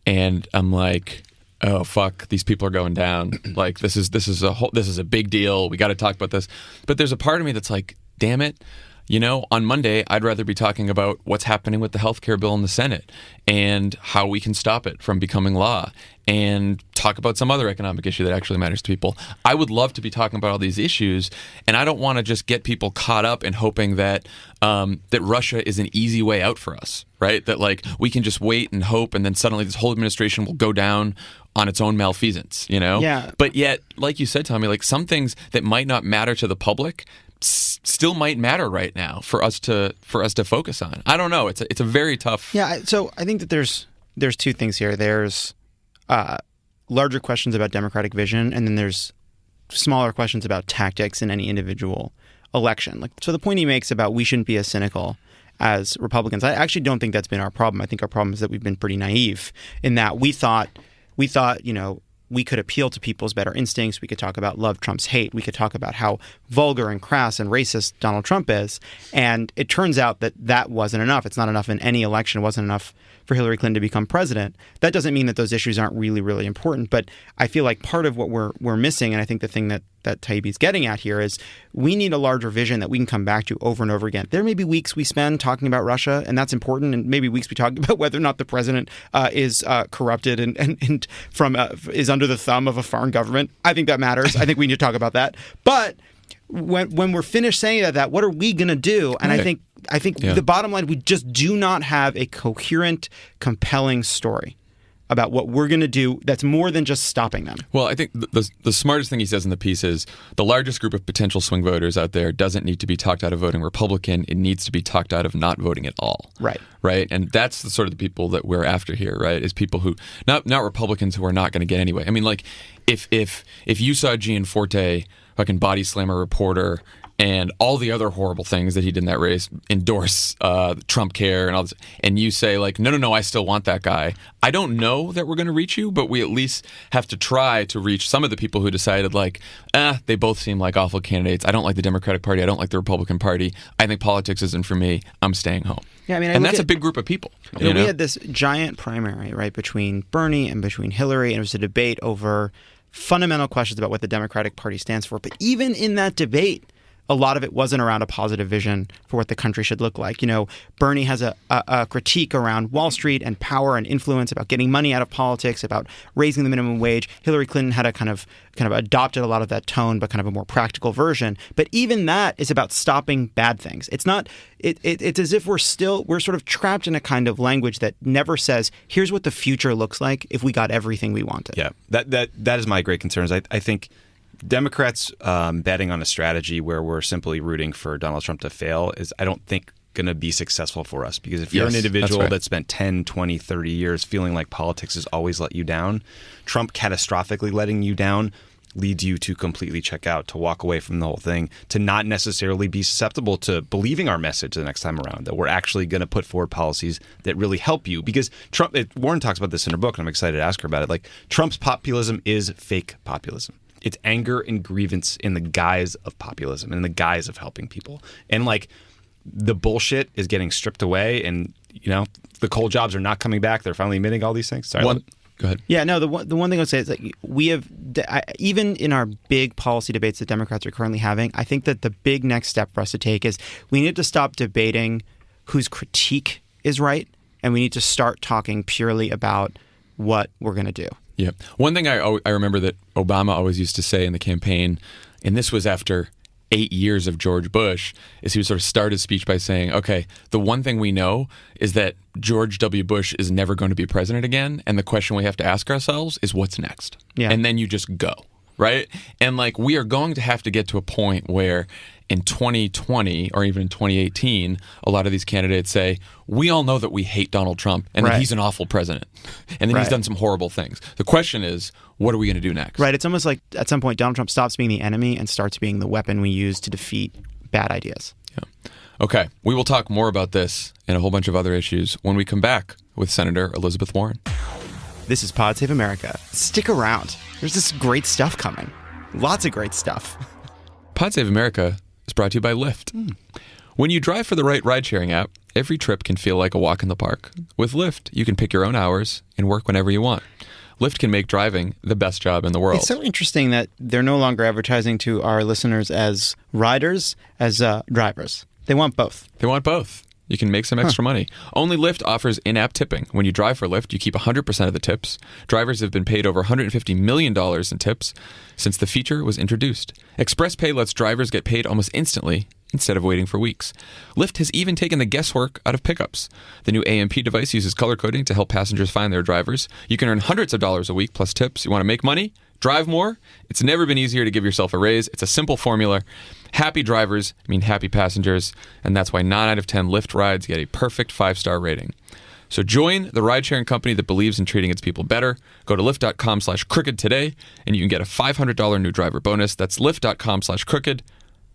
and I'm like, oh fuck, these people are going down. Like, this is a big deal. We got to talk about this. But there's a part of me that's like, damn it, on Monday I'd rather be talking about what's happening with the healthcare bill in the Senate and how we can stop it from becoming law, and talk about some other economic issue that actually matters to people. I would love to be talking about all these issues, and I don't want to just get people caught up in hoping that that Russia is an easy way out for us, right? That we can just wait and hope, and then suddenly this whole administration will go down on its own malfeasance, Yeah. But yet, like you said, Tommy, some things that might not matter to the public still might matter right now for us to focus on. I don't know. It's a very tough. Yeah. So I think that there's two things here. There's larger questions about democratic vision, and then there's smaller questions about tactics in any individual election. So the point he makes about we shouldn't be as cynical as Republicans, I actually don't think that's been our problem. I think our problem is that we've been pretty naive in that we thought, we could appeal to people's better instincts. We could talk about love trumps hate. We could talk about how vulgar and crass and racist Donald Trump is. And it turns out that wasn't enough. It's not enough in any election. It wasn't enough for Hillary Clinton to become president. That doesn't mean that those issues aren't really, really important. But I feel like part of what we're missing, and I think the thing that Taibbi's getting at here, is we need a larger vision that we can come back to over and over again. There may be weeks we spend talking about Russia, and that's important, and maybe weeks we talk about whether or not the president is corrupted and is under the thumb of a foreign government. I think that matters. I think we need to talk about that. But when we're finished saying that, what are we going to do? And right. I think the bottom line, we just do not have a coherent, compelling story about what we're going to do that's more than just stopping them. Well, I think the smartest thing he says in the piece is the largest group of potential swing voters out there doesn't need to be talked out of voting Republican. It needs to be talked out of not voting at all. Right. Right. And that's the sort of the people that we're after here, right? Is people who not Republicans who are not going to get anyway. I mean, like if you saw Gianforte fucking body slam a reporter and all the other horrible things that he did in that race, endorse Trump care and all this, and you say like, no, I still want that guy. I don't know that we're going to reach you, but we at least have to try to reach some of the people who decided like, they both seem like awful candidates. I don't like the Democratic Party. I don't like the Republican Party. I think politics isn't for me. I'm staying home. Yeah, I mean, and that's a big group of people. We had this giant primary, right, between Bernie and between Hillary, and it was a debate over fundamental questions about what the Democratic Party stands for. But even in that debate, a lot of it wasn't around a positive vision for what the country should look like. Bernie has a critique around Wall Street and power and influence, about getting money out of politics, about raising the minimum wage. Hillary Clinton had a kind of adopted a lot of that tone, but kind of a more practical version. But even that is about stopping bad things. It's not. It's as if we're sort of trapped in a kind of language that never says, here's what the future looks like if we got everything we wanted. Yeah, that is my great concerns. I think Democrats betting on a strategy where we're simply rooting for Donald Trump to fail is, I don't think, going to be successful for us. Because if you're an individual that spent 10, 20, 30 years feeling like politics has always let you down, Trump catastrophically letting you down leads you to completely check out, to walk away from the whole thing, to not necessarily be susceptible to believing our message the next time around, that we're actually going to put forward policies that really help you. Because Trump, Warren talks about this in her book, and I'm excited to ask her about it. Like, Trump's populism is fake populism. It's anger and grievance in the guise of populism, in the guise of helping people. And like, the bullshit is getting stripped away, and the coal jobs are not coming back. They're finally admitting all these things. Sorry. Go ahead. Yeah, no, the one thing I would say is like, we have, even in our big policy debates that Democrats are currently having, I think that the big next step for us to take is we need to stop debating whose critique is right, and we need to start talking purely about what we're going to do. Yeah. One thing I remember that Obama always used to say in the campaign, and this was after 8 years of George Bush, is he would sort of start his speech by saying, okay, the one thing we know is that George W. Bush is never going to be president again, and the question we have to ask ourselves is what's next? Yeah. And then you just go, right? And like, we are going to have to get to a point where in 2020 or even in 2018, a lot of these candidates say, we all know that we hate Donald Trump and that he's an awful president and that he's done some horrible things. The question is, what are we going to do next? Right. It's almost like at some point Donald Trump stops being the enemy and starts being the weapon we use to defeat bad ideas. Yeah. Okay. We will talk more about this and a whole bunch of other issues when we come back with Senator Elizabeth Warren. This is Pod Save America. Stick around. There's this great stuff coming. Lots of great stuff. Pod Save America is brought to you by Lyft. When you drive for the right ride-sharing app, every trip can feel like a walk in the park. With Lyft, you can pick your own hours and work whenever you want. Lyft can make driving the best job in the world. It's so interesting that they're no longer advertising to our listeners as riders, as drivers. They want both. They want both. You can make some extra money. Only Lyft offers in-app tipping. When you drive for Lyft, you keep 100% of the tips. Drivers have been paid over $150 million in tips since the feature was introduced. Express Pay lets drivers get paid almost instantly instead of waiting for weeks. Lyft has even taken the guesswork out of pickups. The new AMP device uses color coding to help passengers find their drivers. You can earn hundreds of dollars a week plus tips. You want to make money? Drive more? It's never been easier to give yourself a raise. It's a simple formula. Happy drivers mean happy passengers, and that's why 9 out of 10 Lyft rides get a perfect 5-star rating. So join the ride-sharing company that believes in treating its people better. Go to lyft.com/crooked today, and you can get a $500 new driver bonus. That's lyft.com/crooked.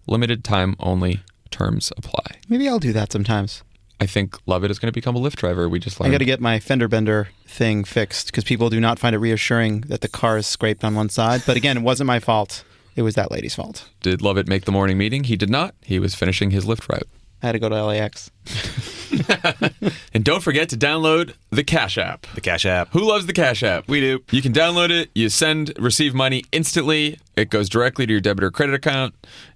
Limited time only. Terms apply. Maybe I'll do that sometimes. I think Lovett is going to become a Lyft driver. We just learned. I got to get my fender bender thing fixed because people do not find it reassuring that the car is scraped on one side. But again, it wasn't my fault. It was that lady's fault. Did Lovett make the morning meeting? He did not. He was finishing his Lyft route. I had to go to LAX. And don't forget to download the Cash App. The Cash App. Who loves the Cash App? We do. You can download it. You receive money instantly. It goes directly to your debit or credit account.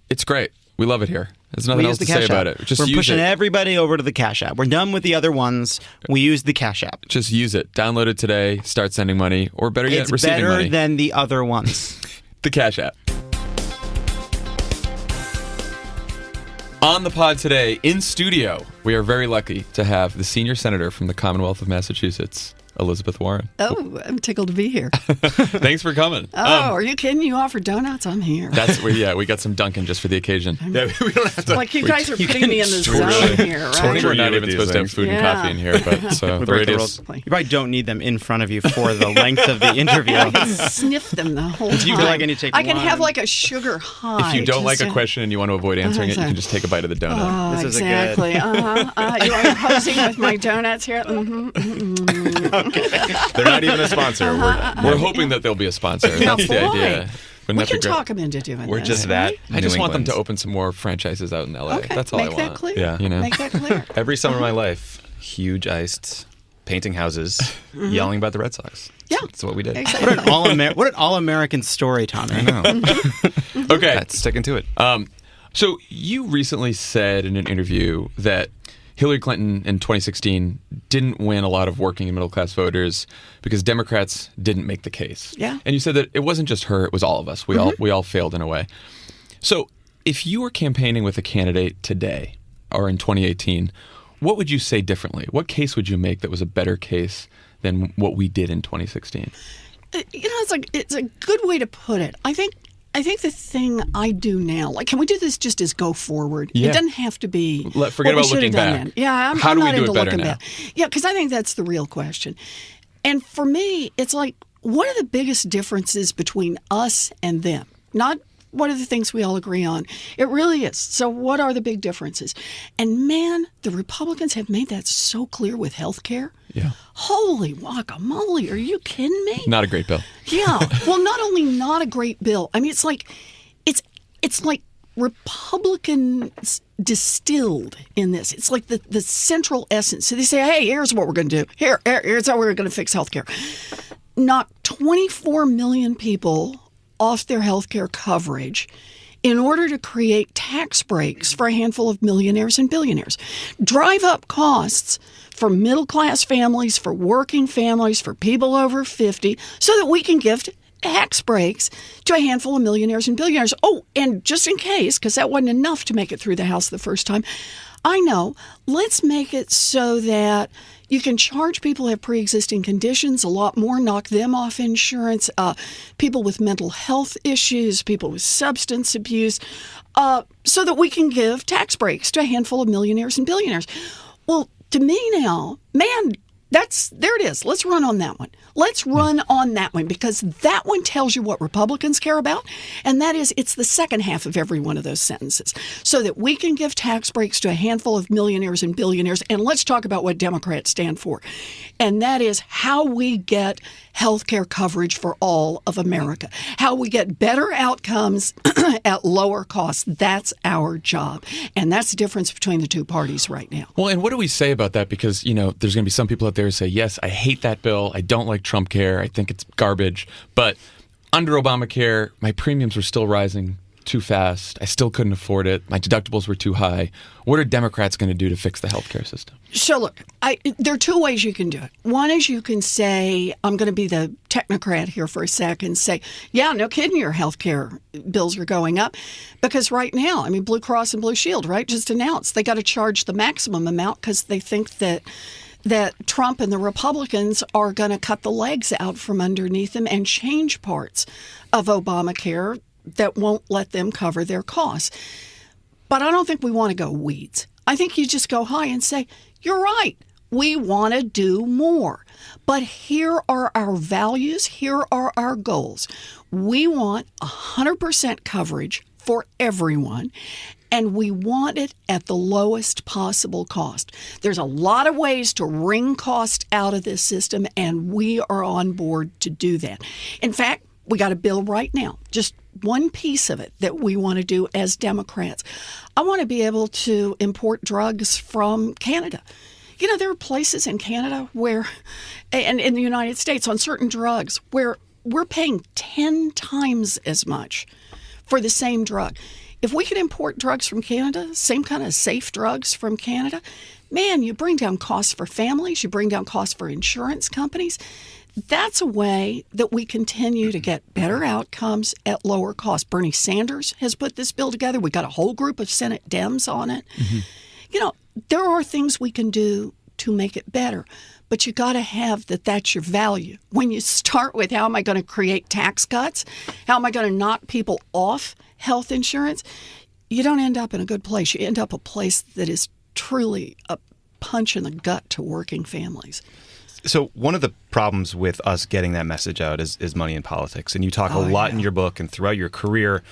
It's great. We love it here. There's nothing else to say about it. We're pushing everybody over to the Cash App. We're done with the other ones. We use the Cash App. Just use it. Download it today. Start sending money. Or better yet, receiving money. It's better than the other ones. The Cash App. On the pod today, in studio, we are very lucky to have the senior senator from the Commonwealth of Massachusetts, Elizabeth Warren. Oh, I'm tickled to be here. Thanks for coming. Oh, are you kidding? You offered donuts? I'm here. We got some Dunkin' just for the occasion. Yeah, we don't have to. Like you guys are putting me in the zone here, right? We're not even supposed to have food and coffee in here, but so the radio's... You probably don't need them in front of you for the length of the interview. I can sniff them the whole time. Do you feel like I need to take I can one? have like a sugar high. If you don't like a just- question and you want to avoid answering it, you can just take a bite of the donut. Oh, This is a exactly. You are posing with my donuts here. They're not even a sponsor. We're hoping that they'll be a sponsor. Now, That's the boy, idea. We Wouldn't that can be great? talk them into doing We're this. just that. I just New want them to England. open some more franchises out in LA. Okay, That's all make I that want. clear. Yeah. You know? Make that clear. Every summer of my life, huge iced, painting houses, yelling about the Red Sox. Yeah. That's what we did. Exactly. What an all-American story, Tommy. I know. Okay. That's sticking to it. So you recently said in an interview that Hillary Clinton in 2016 didn't win a lot of working and middle class voters because Democrats didn't make the case. Yeah. And you said that it wasn't just her, it was all of us. We all failed in a way. So if you were campaigning with a candidate today or in 2018, what would you say differently? What case would you make that was a better case than what we did in 2016? It's a good way to put it. I think the thing I do now, like, can we do this just as go forward? Yeah. It doesn't have to be. Forget what we about looking should have done back. then. Yeah, How I'm do we not do it into better looking now? back. Yeah, because I think that's the real question. And for me, it's like, what are the biggest differences between us and them? Not what are the things we all agree on. It really is. So what are the big differences? And man, the Republicans have made that so clear with health care. Yeah. Holy guacamole, are you kidding me? Not a great bill. Yeah. Well, not only not a great bill. I mean, it's like Republicans distilled in this. It's like the central essence. So they say, hey, here's what we're going to do. Here's how we're going to fix healthcare. Knock 24 million people off their healthcare coverage in order to create tax breaks for a handful of millionaires and billionaires. Drive up costs for middle-class families, for working families, for people over 50, so that we can give tax breaks to a handful of millionaires and billionaires. Oh, and just in case, because that wasn't enough to make it through the House the first time, I know, let's make it so that you can charge people who have pre-existing conditions a lot more, knock them off insurance, people with mental health issues, people with substance abuse, so that we can give tax breaks to a handful of millionaires and billionaires. Well, to me now, man, there it is. Let's run on that one. Let's run on that one, because that one tells you what Republicans care about, and that is it's the second half of every one of those sentences, so that we can give tax breaks to a handful of millionaires and billionaires. And let's talk about what Democrats stand for, and that is how we get health care coverage for all of America, how we get better outcomes at lower costs. That's our job, and that's the difference between the two parties right now. Well, and what do we say about that? Because, there's going to be some people out there who say, yes, I hate that bill. I don't like Trump care. I think it's garbage. But under Obamacare, my premiums were still rising too fast. I still couldn't afford it. My deductibles were too high. What are Democrats going to do to fix the healthcare system? So look, there are two ways you can do it. One is you can say, I'm going to be the technocrat here for a second, say, yeah, no kidding, your health care bills are going up. Because right now, Blue Cross and Blue Shield, right, just announced they got to charge the maximum amount because they think that Trump and the Republicans are going to cut the legs out from underneath them and change parts of Obamacare that won't let them cover their costs. But I don't think we want to go weeds. I think you just go high and say, you're right, we want to do more. But here are our values, here are our goals. We want 100% coverage for everyone, and we want it at the lowest possible cost. There's a lot of ways to wring cost out of this system, and we are on board to do that. In fact, we got a bill right now, just one piece of it that we want to do as Democrats. I want to be able to import drugs from Canada. There are places in Canada where, and in the United States on certain drugs, where we're paying 10 times as much for the same drug. If we could import drugs from Canada, same kind of safe drugs from Canada, man, you bring down costs for families, you bring down costs for insurance companies. That's a way that we continue to get better outcomes at lower cost. Bernie Sanders has put this bill together. We got a whole group of Senate Dems on it. Mm-hmm. There are things we can do to make it better. but you got to have that's your value. When you start with how am I going to create tax cuts, how am I going to knock people off health insurance, you don't end up in a good place. You end up a place that is truly a punch in the gut to working families. So one of the problems with us getting that message out is money in politics. And you talk a lot in your book and throughout your career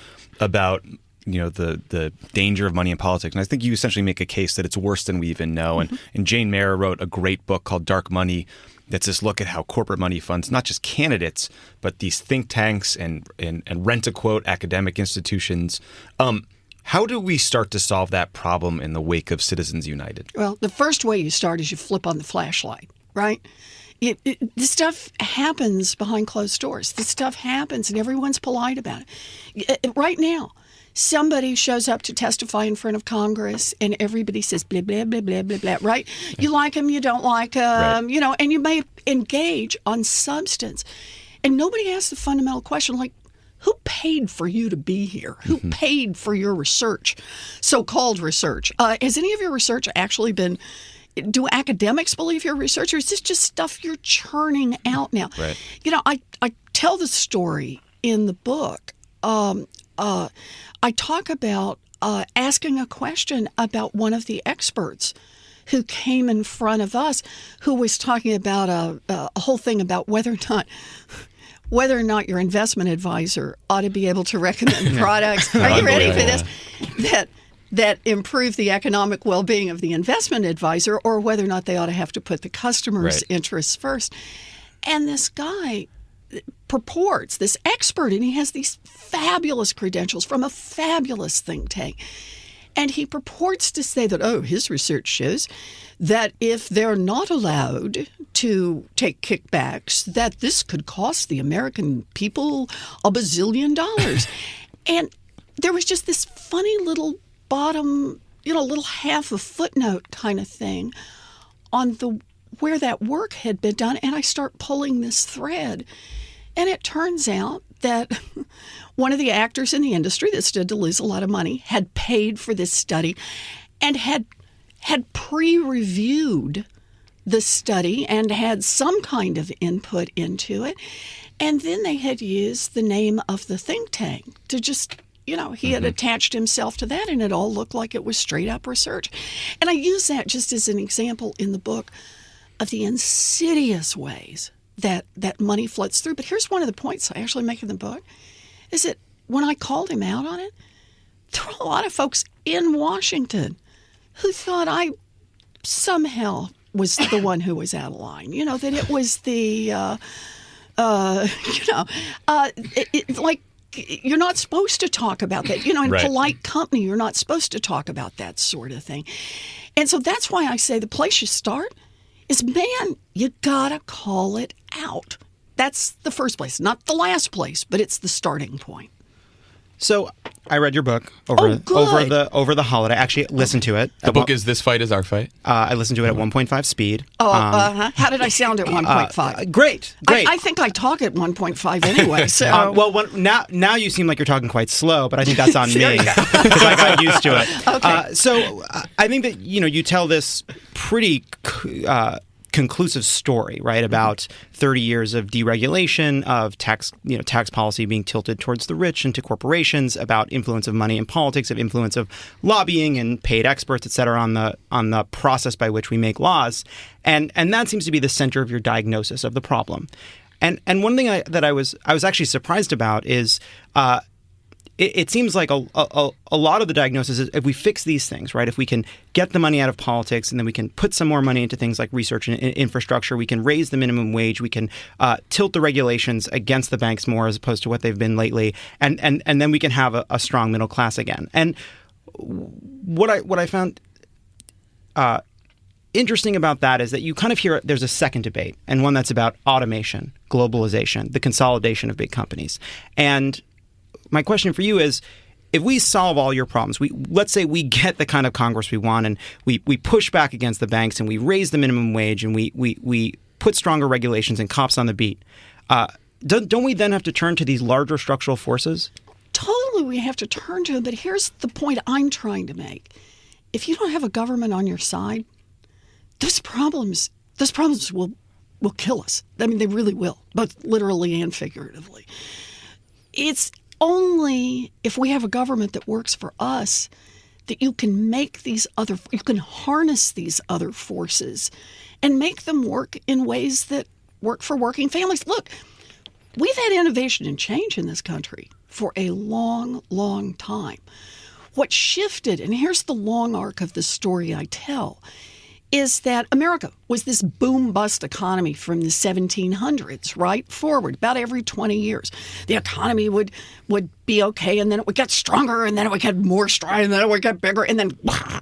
about the danger of money in politics. And I think you essentially make a case that it's worse than we even know. And Jane Mayer wrote a great book called Dark Money that's this look at how corporate money funds not just candidates, but these think tanks and rent-a-quote academic institutions. How do we start to solve that problem in the wake of Citizens United? Well, the first way you start is you flip on the flashlight, right? This stuff happens behind closed doors. This stuff happens, and everyone's polite about it. Right now, somebody shows up to testify in front of Congress, and everybody says blah, blah, blah, blah, blah, blah, right? You like them, you don't like them, right. And you may engage on substance. And nobody asks the fundamental question, like, who paid for you to be here? Who paid for your research, so-called research? Has any of your research actually been... Do academics believe your research, or is this just stuff you're churning out now? Right. I tell the story in the book. I talk about asking a question about one of the experts who came in front of us, who was talking about a whole thing about whether or not your investment advisor ought to be able to recommend products. Are you ready for this? That improve the economic well-being of the investment advisor, or whether or not they ought to have to put the customer's interests first. And this guy purports, this expert, and he has these fabulous credentials from a fabulous think tank. And he purports to say that, his research shows that if they're not allowed to take kickbacks, that this could cost the American people $1 bazillion. And there was just this funny little bottom, little half a footnote kind of thing on where that work had been done. And I start pulling this thread. And it turns out that one of the actors in the industry that stood to lose a lot of money had paid for this study and had pre-reviewed the study and had some kind of input into it. And then they had used the name of the think tank to just... he had attached himself to that, and it all looked like it was straight up research. And I use that just as an example in the book of the insidious ways that money floats through. But here's one of the points I actually make in the book, is that when I called him out on it, there were a lot of folks in Washington who thought I somehow was the one who was out of line, that it was the, like, you're not supposed to talk about that. In polite company, you're not supposed to talk about that sort of thing. And so that's why I say the place you start is, man, you gotta call it out. That's the first place, not the last place, but it's the starting point. So I read your book over the holiday. I actually listened to it. The book is This Fight Is Our Fight. I listened to it at 1.5 speed. How did I sound at 1.5? Great. I think I talk at 1.5 anyway. So now you seem like you're talking quite slow, but I think that's on me because I got used to it. Okay. So I think that you tell this pretty conclusive story, right, about 30 years of deregulation, of tax policy being tilted towards the rich and to corporations, about influence of money in politics, of influence of lobbying and paid experts, et cetera, on the process by which we make laws, and that seems to be the center of your diagnosis of the problem. And one thing that I was actually surprised about is it seems like a lot of the diagnosis is if we fix these things, right? If we can get the money out of politics and then we can put some more money into things like research and infrastructure, we can raise the minimum wage, we can tilt the regulations against the banks more as opposed to what they've been lately, and then we can have a strong middle class again. And what I found interesting about that is that you kind of hear there's a second debate, and one that's about automation, globalization, the consolidation of big companies. And my question for you is, if we solve all your problems, let's say we get the kind of Congress we want, and we push back against the banks, and we raise the minimum wage, and we put stronger regulations and cops on the beat, don't we then have to turn to these larger structural forces? Totally, we have to turn to them. But here's the point I'm trying to make. If you don't have a government on your side, those problems those problems will kill us. I mean, they really will, both literally and figuratively. It's only if we have a government that works for us that you can you can harness these other forces and make them work in ways that work for working families. Look, we've had innovation and change in this country for a long, long time. What shifted, and here's the long arc of the story I tell, is that America was this boom-bust economy from the 1700s, right forward, about every 20 years. The economy would be okay, and then it would get stronger, and then it would get more strong, and then it would get bigger, and then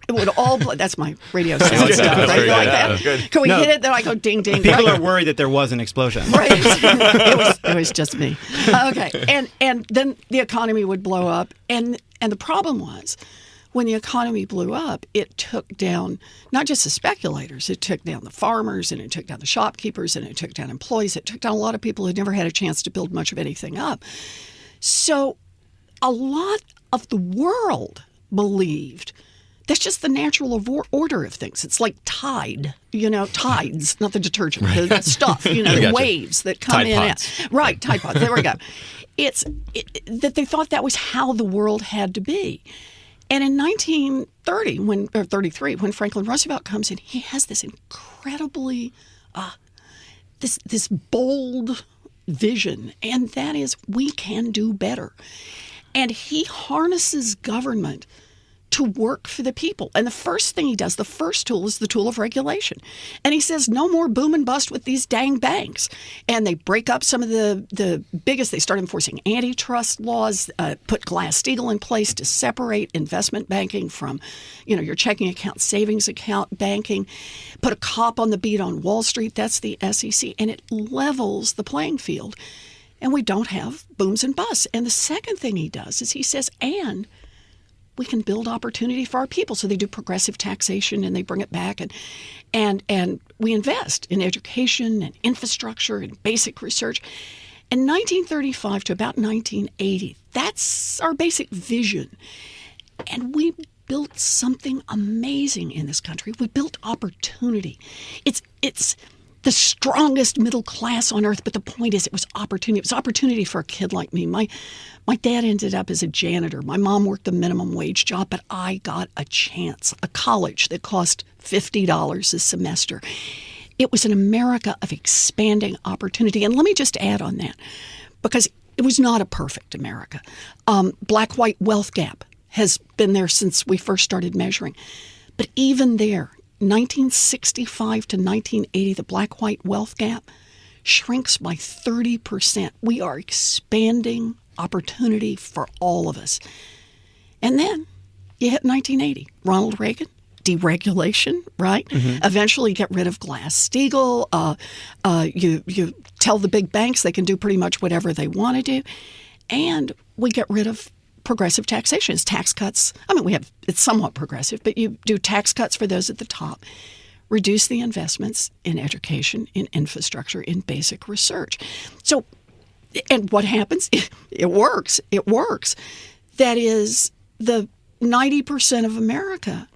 it would all blow. That's my radio sound stuff, right? You like that? Can we hit it? Then I go ding, ding. People are worried that there was an explosion. Right. It was just me. Okay. And then the economy would blow up, and the problem was, when the economy blew up, it took down not just the speculators, it took down the farmers, and it took down the shopkeepers, and it took down employees. It took down a lot of people who never had a chance to build much of anything up. So a lot of the world believed that's just the natural order of things. It's like tide, tides, not the detergent, the stuff, the waves that come Tide in. Pods. Right, Tide Pods. There we go. It's that they thought that was how the world had to be. And in 1930, or 33, when Franklin Roosevelt comes in, he has this incredibly, this bold vision, and that is we can do better. And he harnesses government to work for the people. And the first thing he does, the first tool, is the tool of regulation. And he says, no more boom and bust with these dang banks. And they break up some of the biggest. They start enforcing antitrust laws, put Glass-Steagall in place to separate investment banking from, your checking account, savings account banking, put a cop on the beat on Wall Street. That's the SEC. And it levels the playing field. And we don't have booms and busts. And the second thing he does is he says, and we can build opportunity for our people. So they do progressive taxation and they bring it back, and we invest in education and infrastructure and basic research. In 1935 to about 1980, that's our basic vision. And we built something amazing in this country. We built opportunity. It's the strongest middle class on earth, but the point is it was opportunity. It was opportunity for a kid like me. My dad ended up as a janitor. My mom worked a minimum wage job, but I got a chance, a college that cost $50 a semester. It was an America of expanding opportunity. And let me just add on that, because it was not a perfect America. Black-white wealth gap has been there since we first started measuring. But even there, 1965 to 1980, the black-white wealth gap shrinks by 30%. We are expanding opportunity for all of us. And then you hit 1980, Ronald Reagan, deregulation, right? Mm-hmm. Eventually get rid of Glass-Steagall. You tell the big banks they can do pretty much whatever they want to do. And we get rid of progressive taxation. It's tax cuts. I mean, it's somewhat progressive, but you do tax cuts for those at the top, reduce the investments in education, in infrastructure, in basic research. So, and what happens? It works. It works. That is, the 90% of America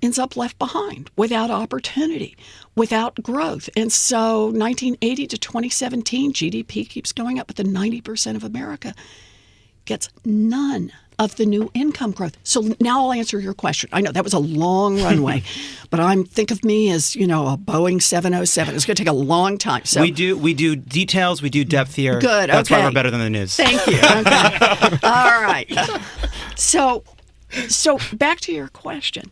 ends up left behind without opportunity, without growth. And so 1980 to 2017, GDP keeps going up, but the 90% of America gets none of the new income growth. So now I'll answer your question. I know that was a long runway, but think of me as, a Boeing 707. It's going to take a long time. So we do details, we do depth here. Good. That's okay. why we're better than the news. Thank you. Okay. All right. So back to your question.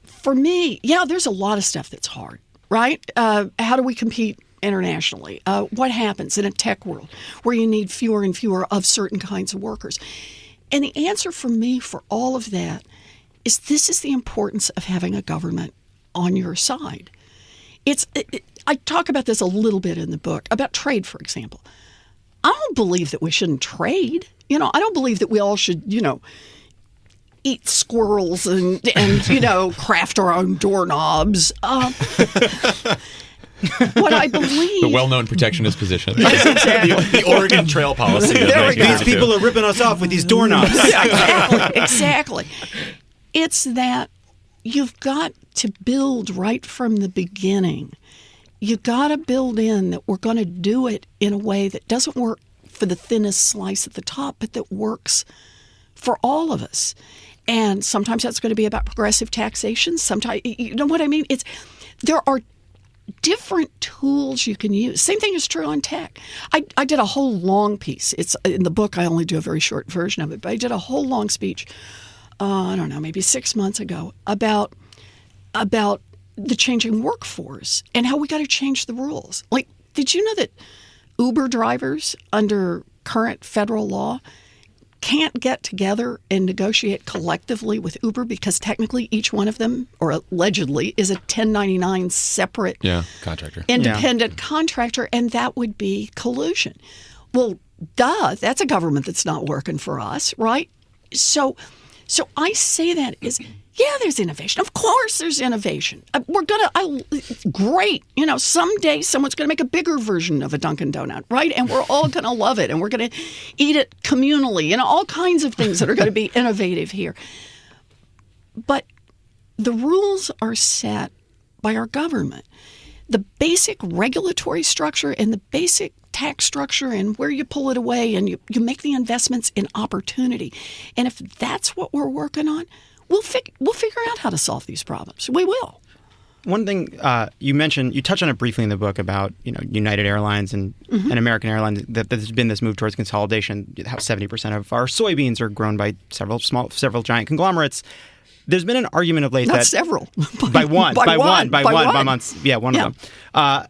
For me, there's a lot of stuff that's hard, right? How do we compete internationally? What happens in a tech world where you need fewer and fewer of certain kinds of workers? And the answer for me for all of that is this is the importance of having a government on your side. I talk about this a little bit in the book, about trade, for example. I don't believe that we shouldn't trade. I don't believe that we all should, eat squirrels and craft our own doorknobs. What I believe... The well-known protectionist position. Yes, exactly. The Oregon Trail policy. There we go. These people are ripping us off with these doorknobs. Exactly. It's that you've got to build right from the beginning you got to build in that we're going to do it in a way that doesn't work for the thinnest slice at the top, but that works for all of us. And sometimes that's going to be about progressive taxation. Sometimes, you know what I mean? There are different tools you can use. Same thing is true on tech. I did a whole long piece. It's in the book. I only do a very short version of it, but I did a whole long speech. I don't know, maybe 6 months ago about the changing workforce and how we got to change the rules. Like, did you know that Uber drivers under current federal law can't get together and negotiate collectively with Uber because technically each one of them, or allegedly, is a 1099 separate contractor, independent contractor, and that would be collusion. Well, duh, that's a government that's not working for us, right? So I say that is, yeah, there's innovation. Of course there's innovation. Great. You know, someday someone's going to make a bigger version of a Dunkin' Donut, right? And we're all going to love it, and we're going to eat it communally, and all kinds of things that are going to be innovative here. But the rules are set by our government. The basic regulatory structure and the basic tax structure and where you pull it away and you make the investments in opportunity. And if that's what we're working on, we'll figure out how to solve these problems. We will. One thing you mentioned, you touch on it briefly in the book about United Airlines and American Airlines, that there's been this move towards consolidation. How 70% of our soybeans are grown by several giant conglomerates. There's been an argument of late Not that several by one months. Yeah, one Yeah. of them.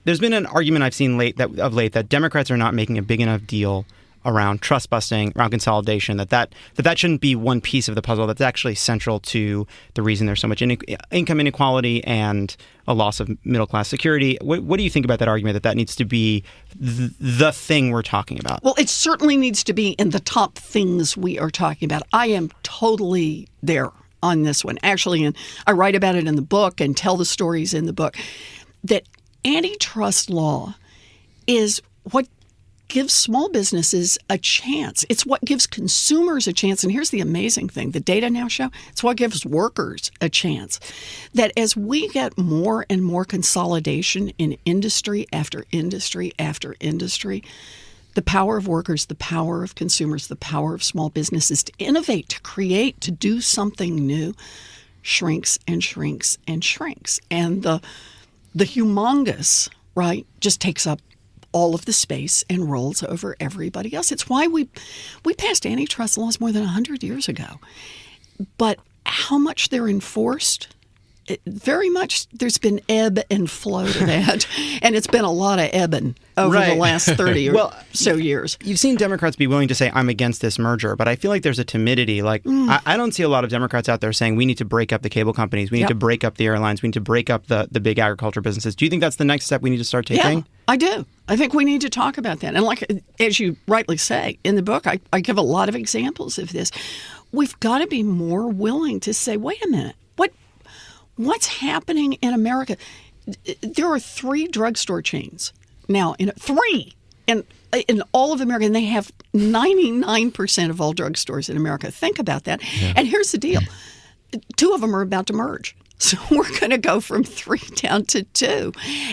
There's been an argument I've seen of late that Democrats are not making a big enough deal around trust busting, around consolidation, that shouldn't be one piece of the puzzle. That's actually central to the reason there's so much income inequality and a loss of middle-class security. What do you think about that argument, that needs to be the thing we're talking about? Well, it certainly needs to be in the top things we are talking about. I am totally there on this one. Actually, and I write about it in the book and tell the stories in the book, that antitrust law is what gives small businesses a chance. It's what gives consumers a chance. And here's the amazing thing. The data now show it's what gives workers a chance. That as we get more and more consolidation in industry after industry after industry, the power of workers, the power of consumers, the power of small businesses to innovate, to create, to do something new shrinks and shrinks and shrinks. And the humongous, right, just takes up all of the space and rolls over everybody else. It's why we passed antitrust laws more than 100 years ago. But how much they're enforced, very much there's been ebb and flow to that. And it's been a lot of ebbing over the last 30 or so years. You've seen Democrats be willing to say, I'm against this merger, but I feel like there's a timidity. Like, I don't see a lot of Democrats out there saying we need to break up the cable companies, we need to break up the airlines, we need to break up the big agriculture businesses. Do you think that's the next step we need to start taking? Yeah, I do. I think we need to talk about that. And like, as you rightly say, in the book, I give a lot of examples of this. We've got to be more willing to say, wait a minute, what's happening in America? There are 3 drugstore chains now, 3 in all of America, and they have 99% of all drugstores in America. Think about that. Yeah. And here's the deal. 2 of them are about to merge. So we're going to go from 3 down to 2.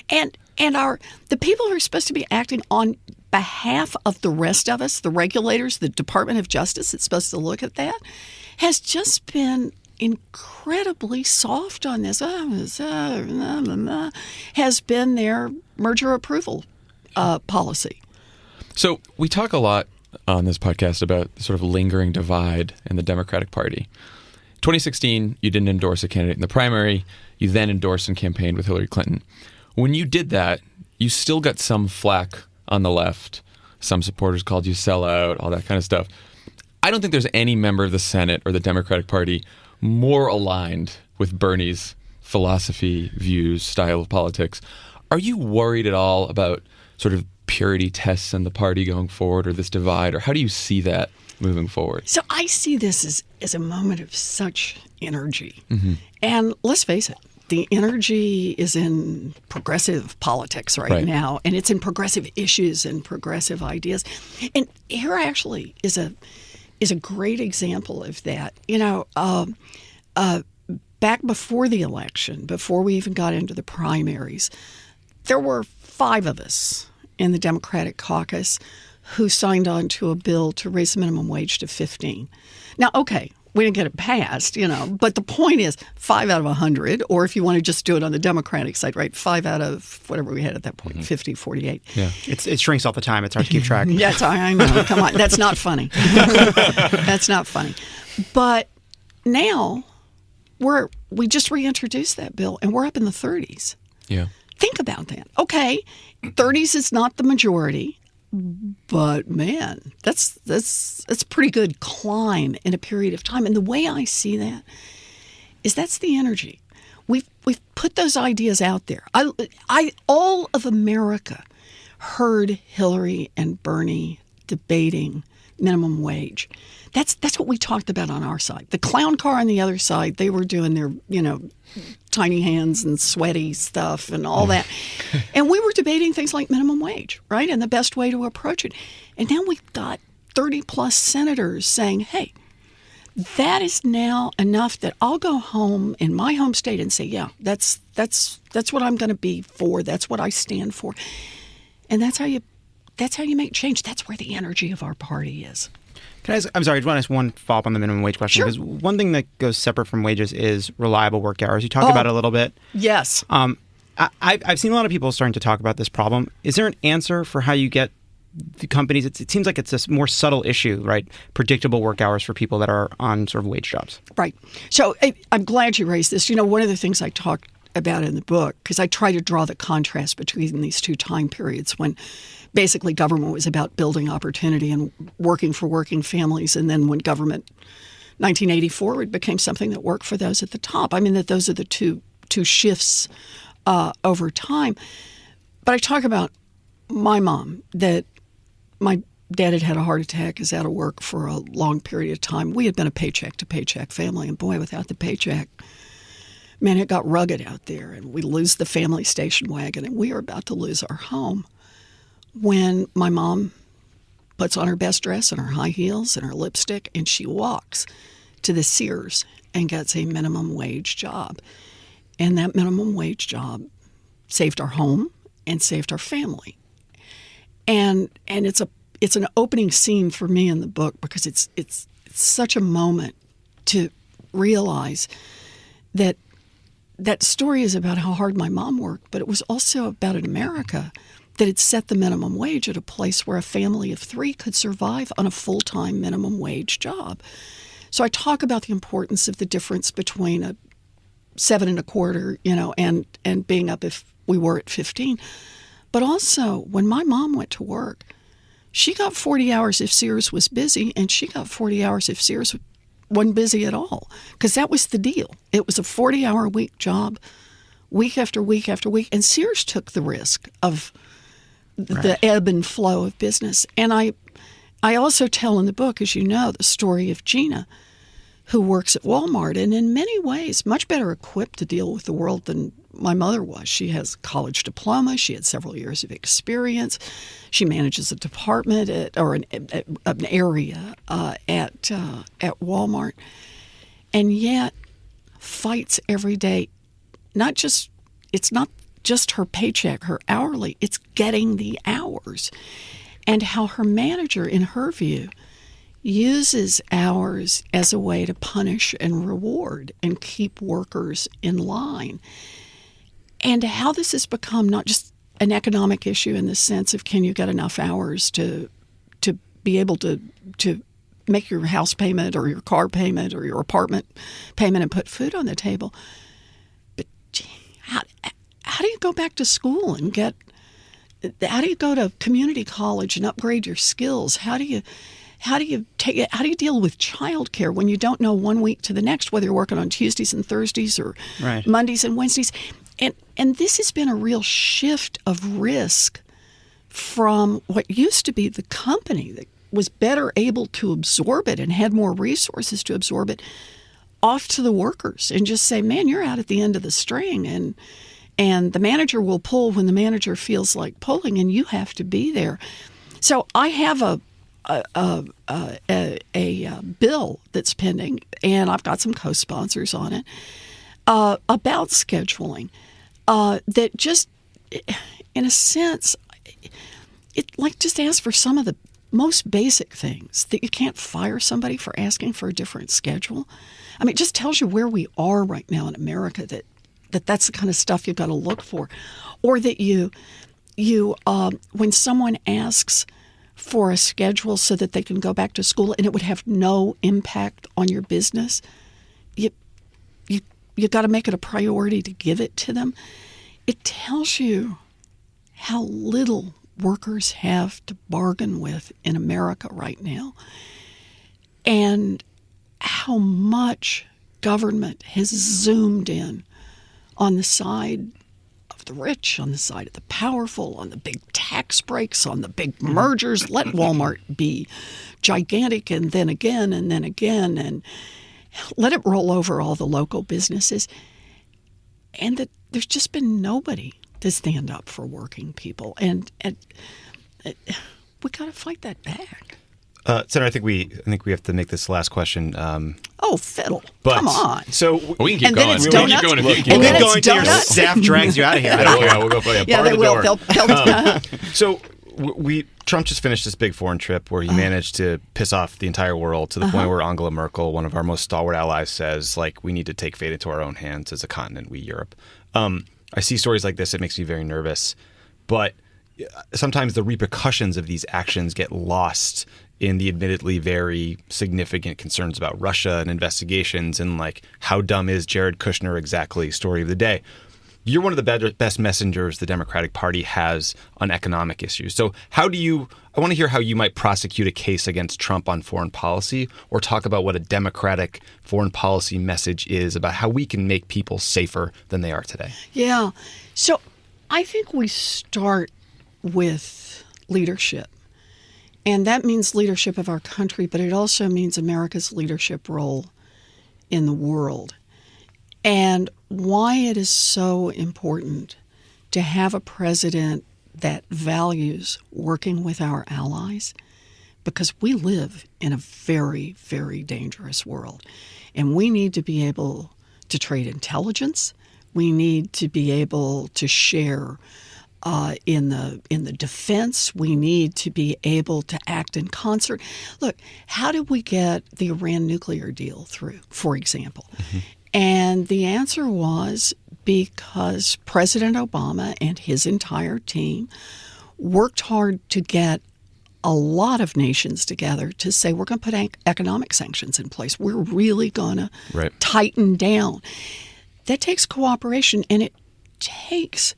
And the people who are supposed to be acting on behalf of the rest of us, the regulators, the Department of Justice that's supposed to look at that, has just been incredibly soft on this. Has been their merger approval policy. So we talk a lot on this podcast about the sort of lingering divide in the Democratic Party. 2016, you didn't endorse a candidate in the primary. You then endorsed and campaigned with Hillary Clinton. When you did that, you still got some flack on the left. Some supporters called you sellout, all that kind of stuff. I don't think there's any member of the Senate or the Democratic Party more aligned with Bernie's philosophy, views, style of politics. Are you worried at all about sort of purity tests in the party going forward, or this divide, or how do you see that moving forward? So I see this as a moment of such energy. Mm-hmm. And let's face it, the energy is in progressive politics right now, and it's in progressive issues and progressive ideas. And here actually is a great example of that. Back before the election, before we even got into the primaries, there were 5 of us in the Democratic caucus who signed on to a bill to raise the minimum wage to 15. Now, okay, we didn't get it passed, but the point is 5 out of 100, or if you want to just do it on the Democratic side, right, 5 out of whatever we had at that point, 50, 48. Yeah. It shrinks all the time. It's hard to keep track. Yes, I know. Come on. That's not funny. That's not funny. But now we just reintroduced that bill, and we're up in the 30s. Yeah. Think about that. Okay, 30s is not the majority, but man, that's a pretty good climb in a period of time. And the way I see that is that's the energy. We've put those ideas out there. All of America heard Hillary and Bernie debating minimum wage. That's what we talked about on our side. The clown car on the other side, they were doing their, tiny hands and sweaty stuff and all that. And we were debating things like minimum wage, right? And the best way to approach it. And now we've got 30 plus senators saying, hey, that is now enough that I'll go home in my home state and say, yeah, that's what I'm going to be for. That's what I stand for. And that's how you make change. That's where the energy of our party is. I'm sorry, I just want to ask one follow-up on the minimum wage question. Sure. Because one thing that goes separate from wages is reliable work hours. You talked about it a little bit. Yes. I've seen a lot of people starting to talk about this problem. Is there an answer for how you get the companies? It seems like it's a more subtle issue, right? Predictable work hours for people that are on sort of wage jobs. Right. So I'm glad you raised this. One of the things I talked about in the book, because I try to draw the contrast between these two time periods when basically government was about building opportunity and working for working families, and then when government, 1984, it became something that worked for those at the top. I mean, that those are the two shifts over time. But I talk about my mom, that my dad had had a heart attack, is out of work for a long period of time. We had been a paycheck-to-paycheck family, and boy, without the paycheck, man, it got rugged out there, and we lose the family station wagon, and we are about to lose our home. When my mom puts on her best dress and her high heels and her lipstick, and she walks to the Sears and gets a minimum wage job. And that minimum wage job saved our home and saved our family. And it's an opening scene for me in the book, because it's such a moment to realize that story is about how hard my mom worked, but it was also about an America that had set the minimum wage at a place where a family of 3 could survive on a full-time minimum wage job. So I talk about the importance of the difference between a 7 1/4, and being up if we were at 15. But also, when my mom went to work, she got 40 hours if Sears was busy, and she got 40 hours if Sears wasn't busy at all, because that was the deal. It was a 40-hour-a-week job, week after week after week, and Sears took the risk of the ebb and flow of business. And I also tell in the book, as you know, the story of Gina, who works at Walmart, and in many ways much better equipped to deal with the world than my mother was. She has a college diploma. She had several years of experience. She manages a department an area at Walmart, and yet fights every day. It's not just her paycheck, her hourly, it's getting the hours. And how her manager, in her view, uses hours as a way to punish and reward and keep workers in line. And how this has become not just an economic issue in the sense of, can you get enough hours to be able to make your house payment or your car payment or your apartment payment and put food on the table. But how do you go back to school and how do you go to community college and upgrade your skills? How do you deal with childcare when you don't know one week to the next whether you're working on Tuesdays and Thursdays or Mondays and Wednesdays? And this has been a real shift of risk from what used to be the company that was better able to absorb it and had more resources to absorb it, off to the workers and just say, man, you're out at the end of the string, and the manager will pull when the manager feels like pulling, and you have to be there. So I have a bill that's pending, and I've got some co-sponsors on it, about scheduling, that just in a sense, just ask for some of the most basic things. That you can't fire somebody for asking for a different schedule. I mean, it just tells you where we are right now in America, that's the kind of stuff you've got to look for. Or that you when someone asks for a schedule so that they can go back to school and it would have no impact on your business, you got to make it a priority to give it to them. It tells you how little workers have to bargain with in America right now, and how much government has zoomed in on the side of the rich, on the side of the powerful, on the big tax breaks, on the big mergers. Let Walmart be gigantic, and then again, and let it roll over all the local businesses. And that there's just been nobody to stand up for working people. And we got to fight that back. Senator, I think we have to make this last question. Oh, fiddle! But, Come on. So we can keep and going. Then it's We donuts. can keep going if you keep And going. then going it's till your donuts. staff drags you out of here. We'll go. Yeah, bar they the will. door. So Trump just finished this big foreign trip where he managed to piss off the entire world to the point where Angela Merkel, one of our most stalwart allies, says, like, we need to take fate into our own hands as a continent, we Europe. I see stories like this, it makes me very nervous. But sometimes the repercussions of these actions get lost in the admittedly very significant concerns about Russia and investigations and, like, how dumb is Jared Kushner exactly, story of the day. You're one of the best messengers the Democratic Party has on economic issues. So I want to hear how you might prosecute a case against Trump on foreign policy, or talk about what a Democratic foreign policy message is about how we can make people safer than they are today. Yeah. So I think we start with leadership. And that means leadership of our country, but it also means America's leadership role in the world. And why it is so important to have a president that values working with our allies, because we live in a very, very dangerous world. And we need to be able to trade intelligence. We need to be able to share in the defense. We need to be able to act in concert. Look, how did we get the Iran nuclear deal through, for example? Mm-hmm. And the answer was because President Obama and his entire team worked hard to get a lot of nations together to say, we're going to put economic sanctions in place. We're really going to tighten down. That takes cooperation, and it takes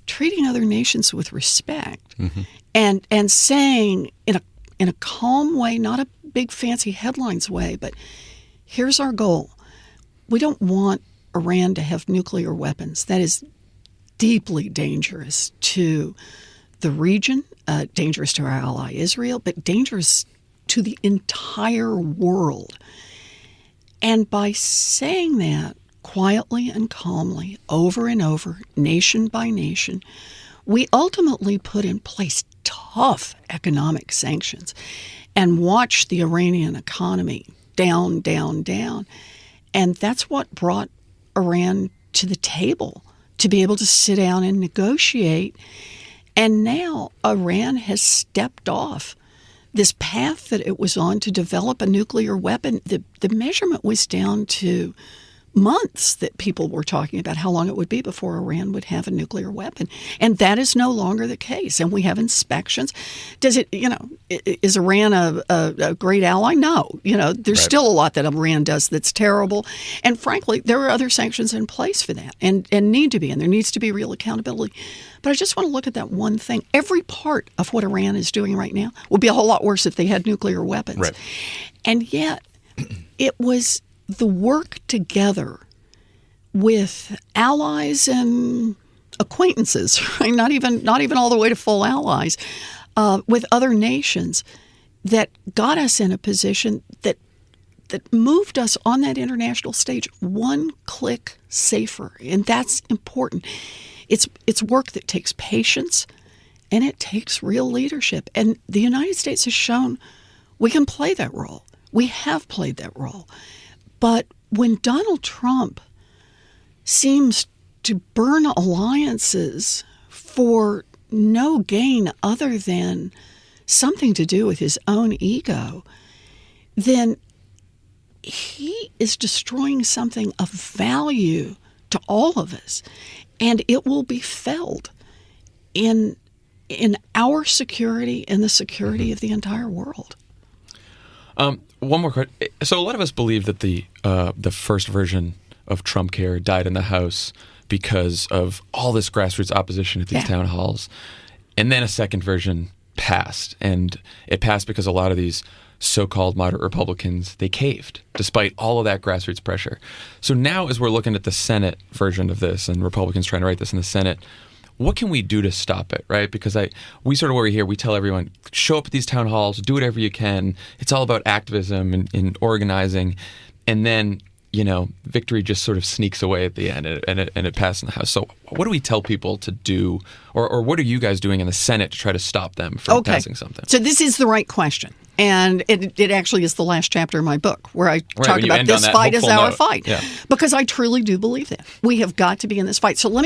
treating other nations with respect, and saying in a calm way, not a big fancy headlines way, but here's our goal. We don't want Iran to have nuclear weapons. That is deeply dangerous to the region, dangerous to our ally Israel, but dangerous to the entire world. And by saying that quietly and calmly, over and over, nation by nation, we ultimately put in place tough economic sanctions and watch the Iranian economy down, down, down. And that's what brought Iran to the table, to be able to sit down and negotiate. And now Iran has stepped off this path that it was on to develop a nuclear weapon. The measurement was down to months that people were talking about how long it would be before Iran would have a nuclear weapon. And that is no longer the case. And we have inspections. Does it, is Iran a great ally? No. There's still a lot that Iran does that's terrible. And frankly, there are other sanctions in place for that and need to be. And there needs to be real accountability. But I just want to look at that one thing. Every part of what Iran is doing right now would be a whole lot worse if they had nuclear weapons. Right. And yet it was the work together with allies and acquaintances, right? Not even all the way to full allies, with other nations that got us in a position that moved us on that international stage one click safer. And that's important. It's work that takes patience and it takes real leadership. And the United States has shown we can play that role. We have played that role. But when Donald Trump seems to burn alliances for no gain other than something to do with his own ego, then he is destroying something of value to all of us, and it will be felt in our security and the security of the entire world. One more question. So a lot of us believe that the first version of Trump Care died in the House because of all this grassroots opposition at these town halls, and then a second version passed, and it passed because a lot of these so-called moderate Republicans, they caved despite all of that grassroots pressure. So now as we're looking at the Senate version of this and Republicans trying to write this in the Senate, what can we do to stop it, right? Because we sort of worry here, we tell everyone, show up at these town halls, do whatever you can. It's all about activism and organizing. And then, victory just sort of sneaks away at the end and it passes in the House. So what do we tell people to do, or what are you guys doing in the Senate to try to stop them from passing something? So this is the right question. And it actually is the last chapter of my book where I talk about this fight is our fight. Yeah. Because I truly do believe that. We have got to be in this fight. So let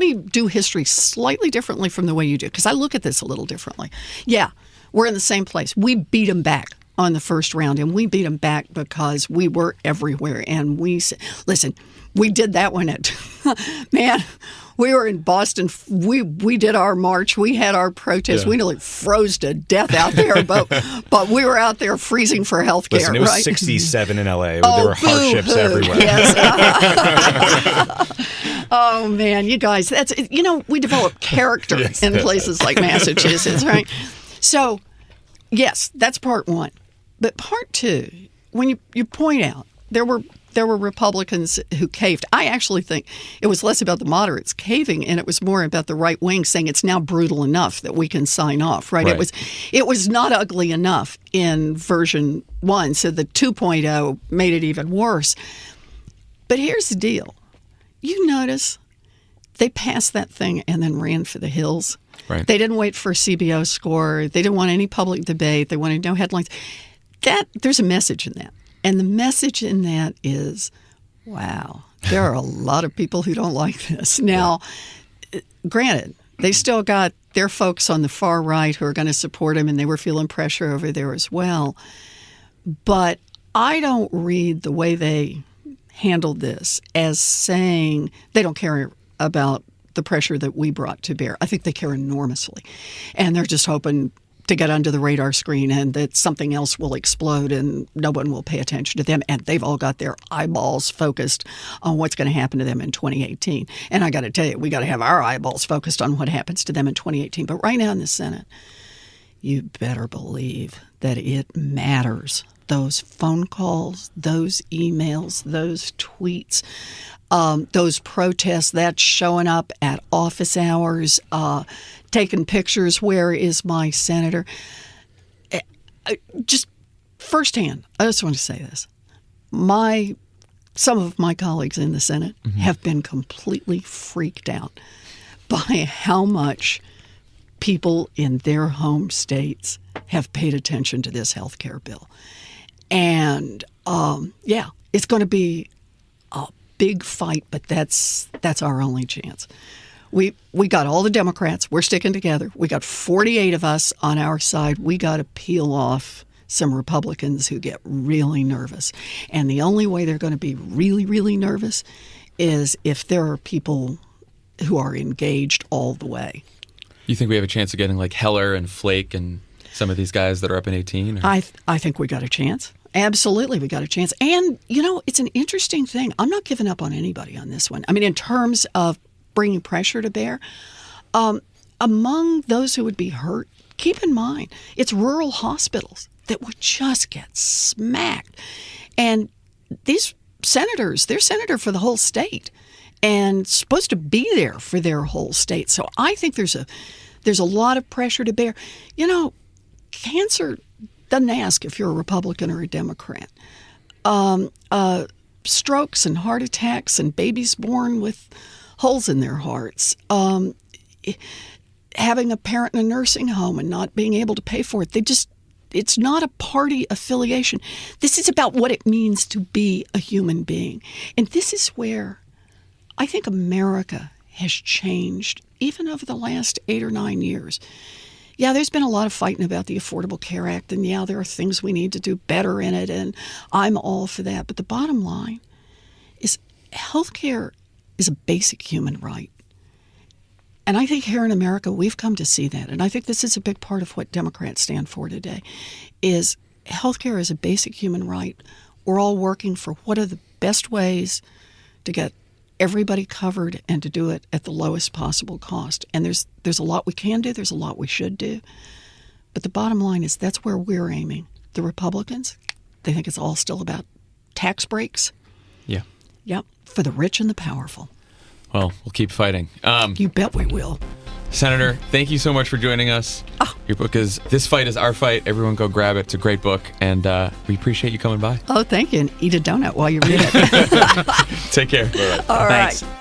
me do history slightly differently from the way you do, because I look at this a little differently. Yeah, we're in the same place. We beat them back on the first round, and we beat them back because we were everywhere. And we did that one man, we were in Boston. We did our march. We had our protest. We nearly froze to death out there, but we were out there freezing for health care. Listen, it was 67 in L.A. There were hardships everywhere. Yes. Oh, man, you guys, we develop character in places like Massachusetts, right? So, yes, that's part one. But part two, when you point out there were Republicans who caved, I actually think it was less about the moderates caving, and it was more about the right wing saying it's now brutal enough that we can sign off, right? It was not ugly enough in version 1, so the 2.0 made it even worse. But here's the deal. You notice they passed that thing and then ran for the hills. Right. They didn't wait for a CBO score. They didn't want any public debate. They wanted no headlines. There's a message in that. And the message in that is, wow, there are a lot of people who don't like this. Now, granted, they still got their folks on the far right who are going to support him, and they were feeling pressure over there as well. But I don't read the way they handled this as saying they don't care about the pressure that we brought to bear. I think they care enormously. And they're just hoping to get under the radar screen and that something else will explode and no one will pay attention to them. And they've all got their eyeballs focused on what's going to happen to them in 2018. And I got to tell you, we got to have our eyeballs focused on what happens to them in 2018. But right now in the Senate, you better believe that it matters. Those phone calls, those emails, those tweets, those protests, that's showing up at office hours, taking pictures. Where is my senator? Just firsthand, I just want to say this. Some of my colleagues in the Senate have been completely freaked out by how much people in their home states have paid attention to this health care bill. And, it's going to be a big fight, but that's our only chance. We got all the Democrats. We're sticking together. We got 48 of us on our side. We got to peel off some Republicans who get really nervous. And the only way they're going to be really, really nervous is if there are people who are engaged all the way. You think we have a chance of getting like Heller and Flake and some of these guys that are up in 18? Or? I think we got a chance. Absolutely, we got a chance. And, it's an interesting thing. I'm not giving up on anybody on this one. I mean, in terms of bringing pressure to bear, among those who would be hurt, keep in mind, it's rural hospitals that would just get smacked. And these senators, they're senator for the whole state and supposed to be there for their whole state. So I think there's a lot of pressure to bear. Cancer doesn't ask if you're a Republican or a Democrat. Strokes and heart attacks and babies born with holes in their hearts. Having a parent in a nursing home and not being able to pay for it. It's not a party affiliation. This is about what it means to be a human being. And this is where I think America has changed even over the last 8 or 9 years. Yeah, there's been a lot of fighting about the Affordable Care Act, and yeah, there are things we need to do better in it, and I'm all for that. But the bottom line is health care is a basic human right. And I think here in America, we've come to see that. And I think this is a big part of what Democrats stand for today, is health care is a basic human right. We're all working for what are the best ways to get everybody covered and to do it at the lowest possible cost. And there's a lot we can do. There's a lot we should do. But the bottom line is that's where we're aiming. The Republicans, they think it's all still about tax breaks. Yeah. Yep, for the rich and the powerful. Well, we'll keep fighting. You bet we will. Senator, thank you so much for joining us. Your book is This Fight is Our Fight. Everyone go grab it. It's a great book, and we appreciate you coming by. Oh, thank you. And eat a donut while you read it. Take care. All right. Thanks.